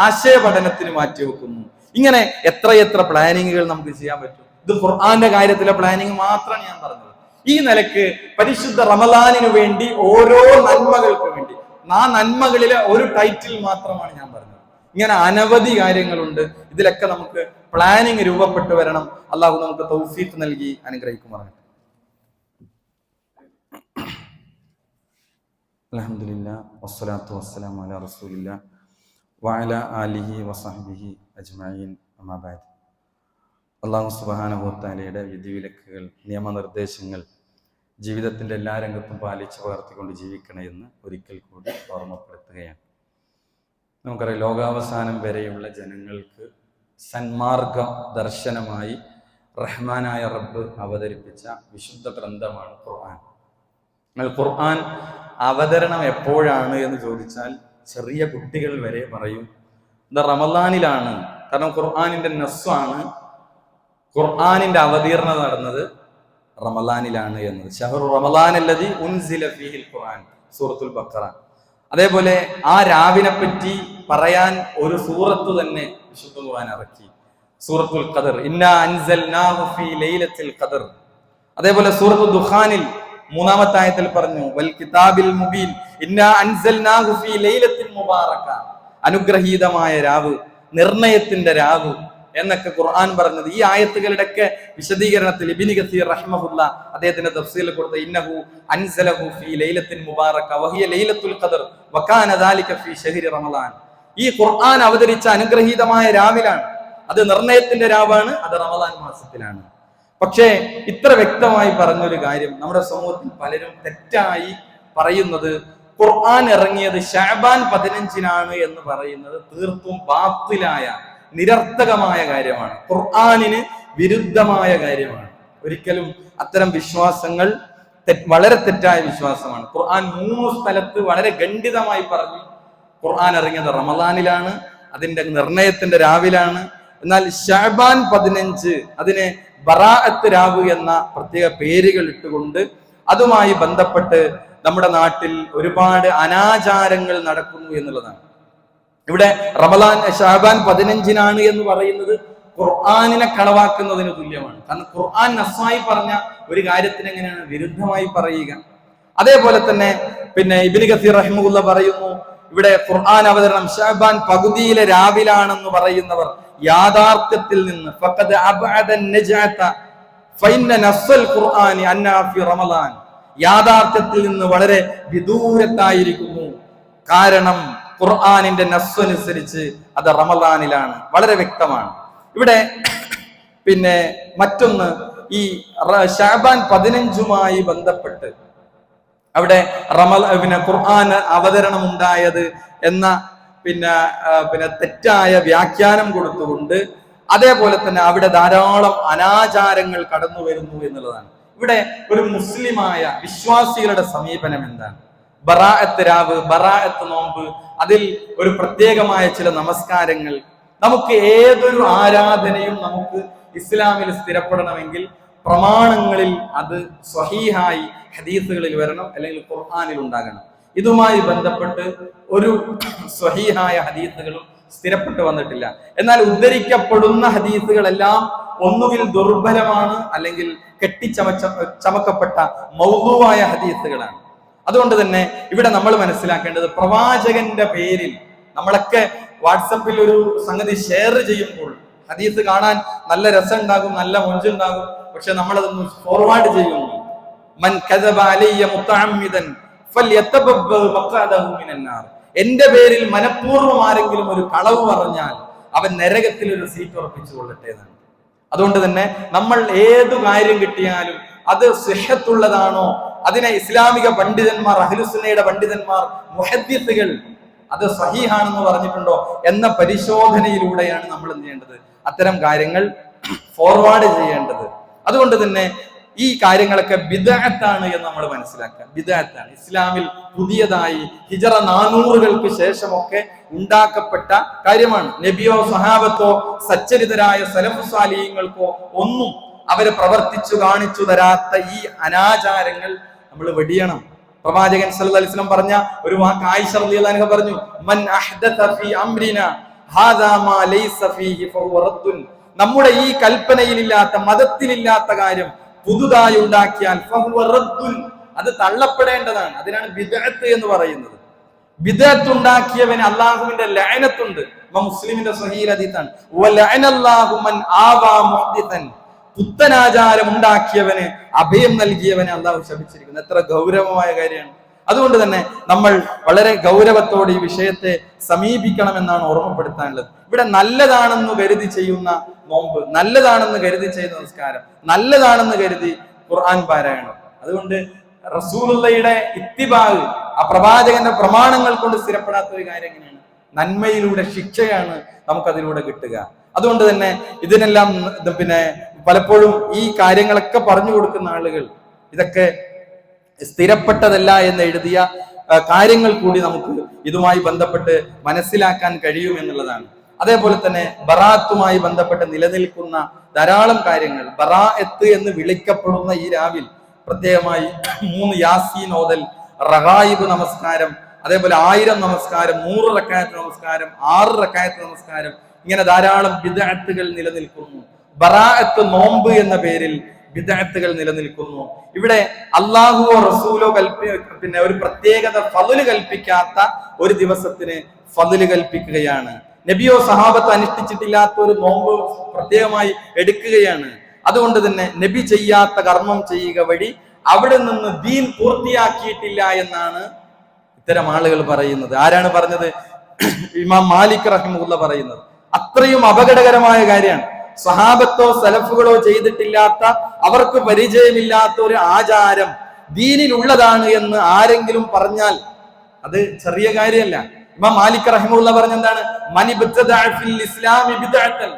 ആശയ പഠനത്തിന് മാറ്റി വെക്കുന്നു. ഇങ്ങനെ എത്ര പ്ലാനിങ്ങുകൾ നമുക്ക് ചെയ്യാൻ പറ്റും. ഇത് ഖുർആന്റെ കാര്യത്തിലെ പ്ലാനിങ് മാത്രമാണ് ഞാൻ പറഞ്ഞത്. ഈ നിലക്ക് പരിശുദ്ധ റമദാനിനു വേണ്ടി ഓരോ നന്മകൾക്ക് വേണ്ടി ആ നന്മകളിലെ ഒരു ടൈറ്റിൽ മാത്രമാണ് ഞാൻ പറഞ്ഞത്. ഇങ്ങനെ അനവധി കാര്യങ്ങളുണ്ട്. ഇതിലൊക്കെ നമുക്ക് പ്ലാനിങ് രൂപപ്പെട്ടു വരണം. അള്ളാഹു നമുക്ക് തൗഫീഖ് നൽകി അനുഗ്രഹിക്കുമാറാകട്ടെ. അൽഹംദുലില്ലാഹ് വസ്സലാത്തു വസ്സലാമു അലാ റസൂലില്ലാഹ് വഅലാ ആലിഹി വസഹ്ബിഹി അജ്മഈൻ. അമ്മാ ബഅദ്. അല്ലാഹു സുബ്ഹാനഹു വ തആലയുടെ വിധിവിലക്കുകൾ, നിയമനിർദ്ദേശങ്ങൾ ജീവിതത്തിന്റെ എല്ലാ രംഗത്തും പാലിച്ച് പകർത്തിക്കൊണ്ട് ജീവിക്കണമെന്ന് ഒരിക്കൽ കൂടി ഓർമ്മപ്പെടുത്തുകയാണ്. നമുക്കറിയാം, ലോകാവസാനം വരെയുള്ള ജനങ്ങൾക്ക് സന്മാർഗ ദർശനമായി റഹ്മാനായ റബ്ബ് അവതരിപ്പിച്ച വിശുദ്ധ ഗ്രന്ഥമാണ് ഖുർആൻ. എന്നാൽ ഖുർആൻ അവതരണം എപ്പോഴാണ് എന്ന് ചോദിച്ചാൽ ചെറിയ കുട്ടികൾ വരെ പറയും ഇത് റമദാനിലാണ്. കാരണം ഖുർആനിന്റെ നസ്സാണ്, ഖുർആനിന്റെ അവതീർണത നടന്നത് റമദാനിലാണ് എന്നത്. ശഹ്റു റമദാൻ അല്ലദീ ഉൻസില ഫീഹിൽ ഖുർആൻ, സൂറത്തുൽ ബഖറ. അതേപോലെ ആ രാവിനെ പറ്റി പറയാൻ ഒരു സൂറത്ത് തന്നെ വിശുദ്ധ ഖുർആൻ ഇറക്കി, സൂറത്തുൽ ഖദർ, ഇന്നാ അൻസൽനാഹു ഫീ ലൈലത്തുൽ ഖദർ. അതേപോലെ സൂറത്തുൽ ദുഖാനിൽ 3-ാമത്തെ ആയത്തിൽ പറഞ്ഞു വൽ കിതാബിൽ മുബീൻ ഇന്നാ അൻസൽനാഹു ഫീ ലൈലത്തിൻ മുബാറക, അനുഗ്രഹീതമായ രാവ്, നിർണയത്തിന്റെ രാവ് എന്നൊക്കെ ഖുർആൻ പറഞ്ഞത്. ഈ ആയത്തുകളുടെയൊക്കെ വിശദീകരണത്തിൽ ഇബ്നു കസീർ റഹിമഹുല്ല അദ്ദേഹത്തിന്റെ തഫ്സീറിൽ കൊടുത്ത ഇന്നഹു അൻസലഹു ഫീ ലൈലത്തിൻ മുബാറക വഹിയ ലൈലത്തുൽ ഖദർ വകാന ദാലിക ഫീ ശഹ്രി റമദാൻ. ഈ ഖുർആൻ അവതരിച്ച അനുഗ്രഹീതമായ രാവിലാണ്, അത് നിർണയത്തിന്റെ രാവാണ്, അത് റമദാൻ മാസത്തിലാണ്. പക്ഷേ ഇത്ര വ്യക്തമായി പറഞ്ഞൊരു കാര്യം നമ്മുടെ സമൂഹത്തിൽ പലരും തെറ്റായി പറയുന്നത് ഖുർആൻ ഇറങ്ങിയത് ശഅബാൻ 15-നാണ് എന്ന് പറയുന്നത് തീർത്തും ബാത്തിലായ നിരർത്ഥകമായ കാര്യമാണ്, ഖുർആനിന് വിരുദ്ധമായ കാര്യമാണ്. ഒരിക്കലും അത്തരം വിശ്വാസങ്ങൾ വളരെ തെറ്റായ വിശ്വാസമാണ്. ഖുർആൻ 3 സ്ഥലത്ത് വളരെ ഖണ്ഡിതമായി പറഞ്ഞു ഖുർആൻ ഇറങ്ങിയത് റമദാനിലാണ്, അതിന്റെ നിർണയത്തിന്റെ രാവിലാണ്, എന്നാൽ ശഅബാൻ 15 അതിനെ ബറാഅത്ത് രാവ് എന്ന പ്രത്യേക പേരുകൾ ഇട്ടുകൊണ്ട് അതുമായി ബന്ധപ്പെട്ട് നമ്മുടെ നാട്ടിൽ ഒരുപാട് അനാചാരങ്ങൾ നടക്കുന്നു എന്നുള്ളതാണ്. ഇവിടെ റമദാൻ ശഅബാൻ 15 എന്ന് പറയുന്നത് ഖുർആനിനെ കളവാക്കുന്നതിന് തുല്യമാണ്. കാരണം ഖുർആൻ നസ്സായി പറഞ്ഞ ഒരു കാര്യത്തിന് എങ്ങനെയാണ് വിരുദ്ധമായി പറയുക? അതേപോലെ തന്നെ പിന്നെ ഇബ്നു കസീർ റഹിമഹുല്ലാ പറയുന്നു, ഇവിടെ ഖുർആൻ അവതരണം ശഅബാൻ പകുതിയിലെ രാവിലാണെന്ന് പറയുന്നവർ യാഥാർത്ഥ്യത്തിൽ നിന്ന് ഫഖദ് അബ്അദ നജഅത ഫഇന്ന നസ്സൽ ഖുർആനി അന്നാ ഫി റമദാൻ, യാഥാർത്ഥ്യത്തിൽ നിന്ന് വളരെ വിദൂരത്തായിരിക്കുന്നു. കാരണം ഖുർആനിന്റെ നസ്സ് അനുസരിച്ച് അത് റമദാനിലാണ്, വളരെ വ്യക്തമാണ്. ഇവിടെ പിന്നെ മറ്റൊന്ന്, ഈ ശഅബാൻ 15 ബന്ധപ്പെട്ട് അവിടെ പിന്നെ ഖുർആൻ അവതരണം ഉണ്ടായത് എന്ന പിന്നെ തെറ്റായ വ്യാഖ്യാനം കൊടുത്തുകൊണ്ട് അതേപോലെ തന്നെ അവിടെ ധാരാളം അനാചാരങ്ങൾ കടന്നു വരുന്നു എന്നുള്ളതാണ്. ഇവിടെ ഒരു മുസ്ലിമായ വിശ്വാസികളുടെ സമീപനം എന്താണ്? ബറാഅത്ത് രാവ്, ബറാഅത്ത് നോമ്പ്, അതിൽ ഒരു പ്രത്യേകമായ ചില നമസ്കാരങ്ങൾ, നമുക്ക് ഏതൊരു ആരാധനയും നമുക്ക് ഇസ്ലാമിൽ സ്ഥിരപ്പെടണമെങ്കിൽ പ്രമാണങ്ങളിൽ അത് സ്വഹീഹായി ഹദീസുകളിൽ വരണം, അല്ലെങ്കിൽ ഖുർആനിൽ ഉണ്ടാകണം. ഇതുമായി ബന്ധപ്പെട്ട് ഒരു സ്വഹീഹായ ഹദീസുകളും സ്ഥിരപ്പെട്ടു വന്നിട്ടില്ല. എന്നാൽ ഉദ്ധരിക്കപ്പെടുന്ന ഹദീസുകളെല്ലാം ഒന്നുകിൽ ദുർബലമാണ്, അല്ലെങ്കിൽ ചമക്കപ്പെട്ട മൗദൂആയ ഹദീസുകളാണ്. അതുകൊണ്ട് തന്നെ ഇവിടെ നമ്മൾ മനസ്സിലാക്കേണ്ടത്, പ്രവാചകന്റെ പേരിൽ നമ്മളൊക്കെ വാട്സപ്പിൽ ഒരു സംഗതി ഷെയർ ചെയ്യുമ്പോൾ ഹദീസ് കാണാൻ നല്ല രസം ഉണ്ടാകും, നല്ല മൊഞ്ചുണ്ടാകും, പക്ഷെ നമ്മളതൊന്ന് ഫോർവേഡ് ചെയ്യുന്നു. മൻ കദബ അലയ്യ മുതഅമ്മിദൻ ഫൽയതബബ്ബ മഖഅദഹു മിനന്നാർ, എന്റെ പേരിൽ മനഃപൂർവ്വം ആരെങ്കിലും ഒരു കളവ് പറഞ്ഞാൽ അവൻ നരകത്തിൽ ഒരു സീറ്റ് ഉറപ്പിച്ചു കൊള്ളട്ടെ എന്നാണ്. അതുകൊണ്ട് തന്നെ നമ്മൾ ഏതു കാര്യം കിട്ടിയാലും അത് സിഹത്തുള്ളതാണോ, അതിനെ ഇസ്ലാമിക പണ്ഡിതന്മാർ, അഹ്ലുസുന്നയുടെ പണ്ഡിതന്മാർ, മുഹദ്ദിസുകൾ അത് സഹീഹാണെന്ന് പറഞ്ഞിട്ടുണ്ടോ എന്ന പരിശോധനയിലൂടെയാണ് നമ്മൾ എന്ത് ചെയ്യേണ്ടത്, അത്തരം കാര്യങ്ങൾ ഫോർവേഡ് ചെയ്യേണ്ടത്. അതുകൊണ്ട് തന്നെ ഈ കാര്യങ്ങളൊക്കെ ബിദ്അത്താണ് എന്ന് നമ്മൾ മനസ്സിലാക്കുക. ബിദ്അത്താണ്, ഇസ്ലാമിൽ പുതിയതായി ഹിജറ 400 ശേഷമൊക്കെ ഉണ്ടാക്കപ്പെട്ട കാര്യമാണ്. നബിയോ സഹാബത്തോ സച്ചരിതരായ സലഫു സാലിഹീങ്ങൾക്കോ ഒന്നും അവരെ പ്രവർത്തിച്ചു കാണിച്ചു തരാത്ത ഈ അനാചാരങ്ങൾ നമ്മൾ വെടിയണം. പ്രവാചകൻ സല്ലല്ലാഹു അലൈഹി വസല്ലം പറഞ്ഞ ഒരു വാക്ക് ആയിഷ റളിയല്ലാഹു അൻഹ പറഞ്ഞു, മൻ അഹ്ദത ഫീ അംരിനാ ഹാദാ മാ ലൈസ ഫീഹി ഫഹുവ റദ്ദുൻ, നമ്മുടെ ഈ കൽപ്പനയിലില്ലാത്ത, മതത്തിലില്ലാത്ത കാര്യം പുതുതായി ഉണ്ടാക്കിയാൽ ഫഹുവ റദ്ദുൻ, അത് തള്ളപ്പെടേണ്ടതാണ്. അതിനാണ് ബിദ്അത്ത് എന്ന് പറയുന്നത്. ബിദ്അത്ത് ഉണ്ടാക്കിയവന് അല്ലാഹുവിന്റെ ലഅനത്തുണ്ട്. മുസ്ലിമിന്റെ സ്വഹീഹ് ഹദീസാണ്, വലഅനല്ലാഹു മൻ ആവാ മുഹ്ദിസൻ, പുത്തനാചാരം ഉണ്ടാക്കിയവന്, അഭയം നൽകിയവനെ അല്ലാഹു ശപിച്ചിരിക്കുന്നു. എത്ര ഗൗരവമായ കാര്യമാണ്. അതുകൊണ്ട് തന്നെ നമ്മൾ വളരെ ഗൗരവത്തോടെ ഈ വിഷയത്തെ സമീപിക്കണമെന്നാണ് ഓർമ്മപ്പെടുത്താനുള്ളത്. ഇവിടെ നല്ലതാണെന്ന് കരുതി ചെയ്യുന്ന നോമ്പ്, നല്ലതാണെന്ന് കരുതി ചെയ്യുന്ന നമസ്കാരം, നല്ലതാണെന്ന് കരുതി ഖുർആൻ പാരായണം, അതുകൊണ്ട് റസൂലുള്ളയുടെ ഇത്തിബാഅ്, ആ പ്രവാചകന്റെ പ്രമാണങ്ങൾ കൊണ്ട് സ്ഥിരപ്പെടാത്ത ഒരു കാര്യം എങ്ങനെയാണ്? നന്മയിലൂടെ ശിക്ഷയാണ് നമുക്കതിലൂടെ കിട്ടുക. അതുകൊണ്ട് തന്നെ ഇതിനെല്ലാം പിന്നെ പലപ്പോഴും ഈ കാര്യങ്ങളൊക്കെ പറഞ്ഞു കൊടുക്കുന്ന ആളുകൾ ഇതൊക്കെ സ്ഥിരപ്പെട്ടതല്ല എന്ന് എഴുതിയ കാര്യങ്ങൾ കൂടി നമുക്ക് ഇതുമായി ബന്ധപ്പെട്ട് മനസ്സിലാക്കാൻ കഴിയും എന്നുള്ളതാണ്. അതേപോലെ തന്നെ ബറാഅത്തുമായി ബന്ധപ്പെട്ട് നിലനിൽക്കുന്ന ധാരാളം കാര്യങ്ങൾ, ബറാഅത്ത് എന്ന് വിളിക്കപ്പെടുന്ന ഈ രാവിൽ പ്രത്യേകമായി 3 യാസീൻ ഓതൽ, റഗായിബ് നമസ്കാരം, അതേപോലെ 1000 നമസ്കാരം, 100 റക്അത്ത് നമസ്കാരം, 6 റക്അത്ത് നമസ്കാരം, ഇങ്ങനെ ധാരാളം ബിദ്അത്തുകൾ നിലനിൽക്കുന്നു. ബറാഅത്ത് നോമ്പ് എന്ന പേരിൽ ബിദ്അത്തുകൾ നിലനിൽക്കുന്നു. ഇവിടെ അല്ലാഹുവോ റസൂലോ പിന്നെ ഒരു പ്രത്യേകത ഫള് കൽപ്പിക്കാത്ത ഒരു ദിവസത്തിന് ഫള് കൽപ്പിക്കുകയാണ്. നബിയോ സഹാബത്ത് അനുഷ്ഠിച്ചിട്ടില്ലാത്ത ഒരു നോമ്പ് പ്രത്യേകമായി എടുക്കുകയാണ്. അതുകൊണ്ട് തന്നെ നബി ചെയ്യാത്ത കർമ്മം ചെയ്യുക വഴി അവിടെ നിന്ന് ദീൻ പൂർത്തിയാക്കിയിട്ടില്ല എന്നാണ് ഇത്തരം ആളുകൾ പറയുന്നത്. ആരാണ് പറഞ്ഞത്? ഇമാം മാലിക് റഹിമഹുല്ലാഹ് പറയുന്നത്. അത്രയും അപകടകരമായ കാര്യമാണ്. സഹാബത്തോ സലഫുകളോ ചെയ്തിട്ടില്ലാത്ത, അവർക്ക് പരിചയമില്ലാത്ത ഒരു ആചാരം ദീനിലുള്ളതാണ് എന്ന് ആരെങ്കിലും പറഞ്ഞാൽ അത് ചെറിയ കാര്യമല്ല. ഇമാം മാലിക് റഹിമഹുല്ലാഹ് പറഞ്ഞെന്താണ്? മനിബ്തദഅ ഫിൽ ഇസ്ലാമി ബിദ്അത്തൻ,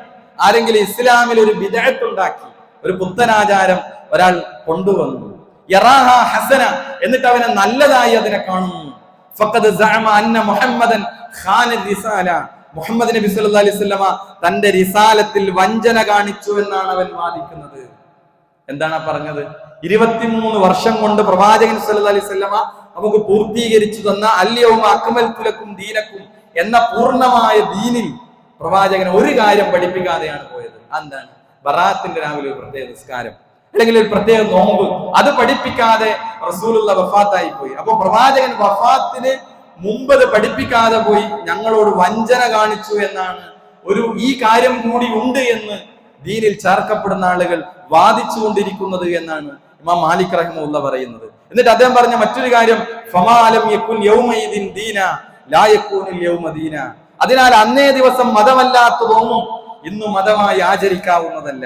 ആരെങ്കിലും ഇസ്ലാമിൽ ഒരു ബിദ്അത്ത് ഉണ്ടാക്കി, ഒരു പുത്തനാചാരം ഒരാൾ കൊണ്ടുവന്നു, യറാഹ ഹസന, എന്നിട്ട് അവനെ നല്ലതായി അതിനെ കാണുന്നു, ഫഖദ് സഅമ അന്ന മുഹമ്മദൻ ഖാന റിസാല, മുഹമ്മദ് നബി സല്ലല്ലാഹു അലൈഹി വസല്ലമ തന്റെ റിസാലത്തിൽ വഞ്ചന കാണിച്ചു എന്നാണ് അവൻ വാദിക്കുന്നത്. എന്താണ് പറഞ്ഞത്? 23 വർഷം കൊണ്ട് പ്രവാചകൻ സല്ലല്ലാഹു അലൈഹി വസല്ലമ നമുക്ക് പൂർത്തീകരിച്ചു തന്ന അൽയൗമ അക്മൽതു ലക്കും ദീനക്കും എന്ന പൂർണ്ണമായ ദീനിൽ പ്രവാചകൻ ഒരു കാര്യം പഠിപ്പിക്കാതെയാണ് പോയത്. എന്താണ്? ബറാത്തിന്റെ രാവിലെ ഒരു പ്രത്യേക നിസ്കാരം അല്ലെങ്കിൽ ഒരു പ്രത്യേക നോമ്പ്, അത് പഠിപ്പിക്കാതെ റസൂലുള്ള വഫാത്തായി പോയി. അപ്പൊ പ്രവാചകൻ വഫാത്തിന് മുമ്പ് അത് പഠിപ്പിക്കാതെ പോയി, ഞങ്ങളോട് വഞ്ചന കാണിച്ചു എന്നാണ്, ഈ കാര്യം കൂടി ഉണ്ട് എന്ന് ദീനിൽ ചേർക്കപ്പെടുന്ന ആളുകൾ വാദിച്ചു കൊണ്ടിരിക്കുന്നത് എന്നാണ് ഇമാം മാലിക് റഹിമഹുല്ലാഹ് പറയുന്നത്. എന്നിട്ട് അദ്ദേഹം പറഞ്ഞ മറ്റൊരു കാര്യം, ഫമാലം യകുൻ യൗമഇദിൻ ദീന ലാ യകൂനുൽ യൗമ ദീന, അതിനാൽ അന്നേ ദിവസം മതമല്ലാത്തതൊന്നും ഇന്ന് മതമായി ആചരിക്കാവുന്നതല്ല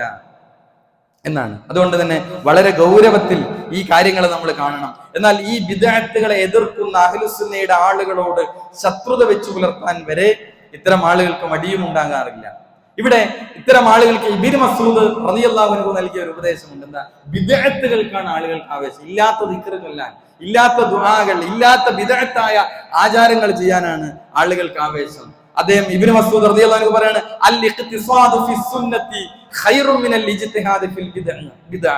എന്നാണ്. അതുകൊണ്ട് തന്നെ വളരെ ഗൗരവത്തിൽ ഈ കാര്യങ്ങൾ നമ്മൾ കാണണം. എന്നാൽ ഈ ബിദ്അത്തുകളെ എതിർക്കുന്ന അഹ്ലുസുന്നയുടെ ആളുകളോട് ശത്രുത വെച്ചു പുലർത്താൻ വരെ ഇത്തരം ആളുകൾക്ക് മടിയും ഉണ്ടാകാറില്ല. ഇവിടെ ഇത്തരം ആളുകൾക്ക് ഇബ്നു മസ്ഊദ് റളിയല്ലാഹു അൻഹു നൽകിയ ഒരു ഉപദേശമുണ്ട്. എന്താ? ബിദ്അത്തുകൾക്കാണ് ആളുകൾക്ക് ആവേശം, ഇല്ലാത്ത ദിക്ർ ചൊല്ലാൻ, ഇല്ലാത്ത ദുആകൾ, ഇല്ലാത്ത ബിദ്അത്തായ ആചാരങ്ങൾ ചെയ്യാനാണ് ആളുകൾക്ക് ആവേശം. അദ്ദേഹം ഇബ്നു മസ്ഊദ് റളിയല്ലാഹു അൻഹു പറയാണ്, അൽ ഇഖ്തിസാദു ഫി സുന്നത്തി ഖൈറുൻ മിനൽ ഇജ്തിഹാദി ഫിൽ ബിദ്അ.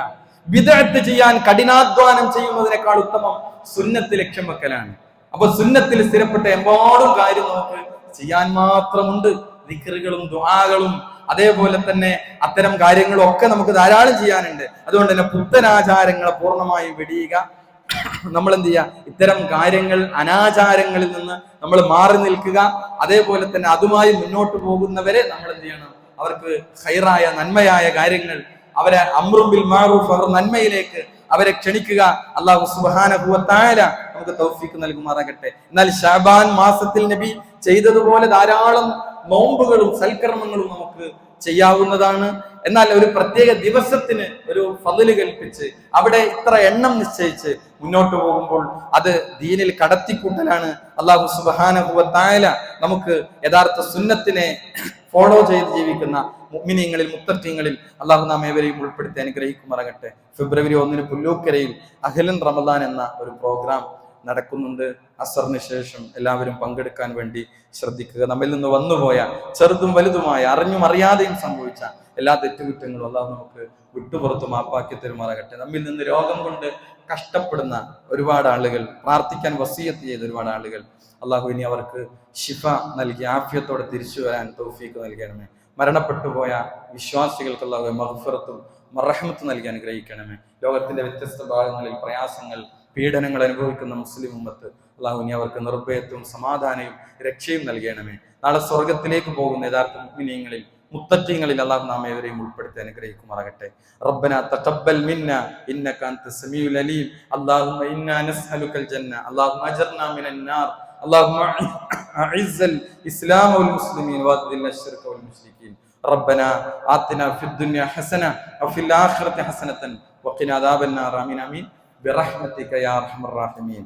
ബിദ്അത്ത് ചെയ്യാൻ കഠിനാധ്വാനം ചെയ്യുന്നതിനേക്കാൾ ഉത്തമം സുന്നത്ത് ലക്ഷ്യം വെക്കലാണ്. അപ്പൊ സുന്നത്തിൽ സ്ഥിരപ്പെട്ട എമ്പാടും കാര്യം നമുക്ക് ചെയ്യാൻ മാത്രമുണ്ട്. ദിക്റുകളും ദുആകളും അതേപോലെ തന്നെ അത്തരം കാര്യങ്ങളും ഒക്കെ നമുക്ക് ധാരാളം ചെയ്യാനുണ്ട്. അതുകൊണ്ട് തന്നെ പുത്തനാചാരങ്ങളെ പൂർണ്ണമായും വെടിയുക. നമ്മൾ എന്ത് ചെയ്യുക? ഇത്തരം കാര്യങ്ങൾ, അനാചാരങ്ങളിൽ നിന്ന് നമ്മൾ മാറി നിൽക്കുക. അതേപോലെ തന്നെ അതുമായി മുന്നോട്ട് പോകുന്നവരെ നമ്മൾ എന്ത് ചെയ്യണം? അവർക്ക് ഖൈറായ നന്മയായ കാര്യങ്ങൾ, അവരെ അംറും ബിൽ മഅറൂഫ്, അവർ നന്മയിലേക്ക് അവരെ ക്ഷണിക്കുക. അല്ലാഹു സുബ്ഹാനഹു വ തആല നമുക്ക് തൗഫീഖ് നൽകുമാറാകട്ടെ. എന്നാൽ ശഅബാൻ മാസത്തിൽ നബി ചെയ്തതുപോലെ ധാരാളം നോമ്പുകളും സൽക്കർമ്മങ്ങളും നമുക്ക് ചെയ്യാവുന്നതാണ്. എന്നാൽ ഒരു പ്രത്യേക ദിവസത്തിന് ഒരു ഫള് കൽപ്പിച്ച് അവിടെ ഇത്ര എണ്ണം നിശ്ചയിച്ച് മുന്നോട്ട് പോകുമ്പോൾ അത് ദീനിൽ കടത്തിക്കൂട്ടലാണ്. അല്ലാഹു സുബ്ഹാനഹു വ തആല നമുക്ക് യഥാർത്ഥ സുന്നത്തിനെ ഫോളോ ചെയ്ത് ജീവിക്കുന്ന മുഅ്മിനീങ്ങളിൽ, മുത്തഖീങ്ങളിൽ അല്ലാഹു നാം ഏവരെയും ഉൾപ്പെടുത്തി അനുഗ്രഹിക്കുമാറാകട്ടെ. ഫെബ്രുവരി 1 പുല്ലൂക്കരയിൽ അഹ്ലൻ റമദാൻ എന്ന ഒരു പ്രോഗ്രാം നടക്കുന്നുണ്ട്. അസറിന് ശേഷം എല്ലാവരും പങ്കെടുക്കാൻ വേണ്ടി ശ്രദ്ധിക്കുക. നമ്മിൽ നിന്ന് വന്നുപോയ ചെറുതും വലുതുമായ, അറിഞ്ഞും അറിയാതെയും സംഭവിച്ച എല്ലാ തെറ്റുകുറ്റങ്ങളും അല്ലാഹു നമുക്ക് വിട്ടുപുറത്ത് മാപ്പാക്കി തരുമാറാകട്ടെ. നമ്മിൽ നിന്ന് രോഗം കൊണ്ട് കഷ്ടപ്പെടുന്ന ഒരുപാട് ആളുകൾ, പ്രാർത്ഥിക്കാൻ വസിയത്ത് ചെയ്ത ഒരുപാട് ആളുകൾ, അല്ലാഹു ഇനി അവർക്ക് ശിഫ നൽകി ആഫിയത്തോടെ തിരിച്ചു വരാൻ തൗഫീഖ് നൽകണമേ. മരണപ്പെട്ടു പോയ വിശ്വാസികൾക്ക് അല്ലാഹു മഗ്ഫിറത്തും മർഹമത്തും നൽകി അനുഗ്രഹിക്കണമേ. ലോകത്തിന്റെ വ്യത്യസ്ത ഭാഗങ്ങളിൽ പ്രയാസങ്ങൾ, പീഡനങ്ങൾ അനുഭവിക്കുന്ന മുസ്ലിം ഉമ്മത്ത് അല്ലാഹു ഇനി അവർക്ക് നിർഭയത്വം, സമാധാനവും രക്ഷയും നൽകണമേ. നാളെ സ്വർഗത്തിലേക്ക് പോകുന്ന യഥാർത്ഥ മുഅ്മിനീങ്ങളിൽ, മുത്തഖീങ്ങളിൽ അല്ലാഹു നാം ഏവരെയും ഉൾപ്പെടുത്തി അനുഗ്രഹിക്കുമാറാകട്ടെ. റബ്ബനാ തഖബ്ബൽ മിന്നാ ഇന്നക അൻത സമീഉൽ അലീം. അല്ലാഹുമ്മ ഇന്നാ നസ്അലുക്കൽ ജന്ന. അല്ലാഹുമ്മ അജ്ർനാ മിനൻ നാർ. اللهم أعز الإسلام والمسلمين وأذل الشرك والمشركين. ربنا آتنا في الدنيا حسنة وفي الآخرة حسنة وقنا عذاب النار. آمين آمين برحمتك يا أرحم الراحمين.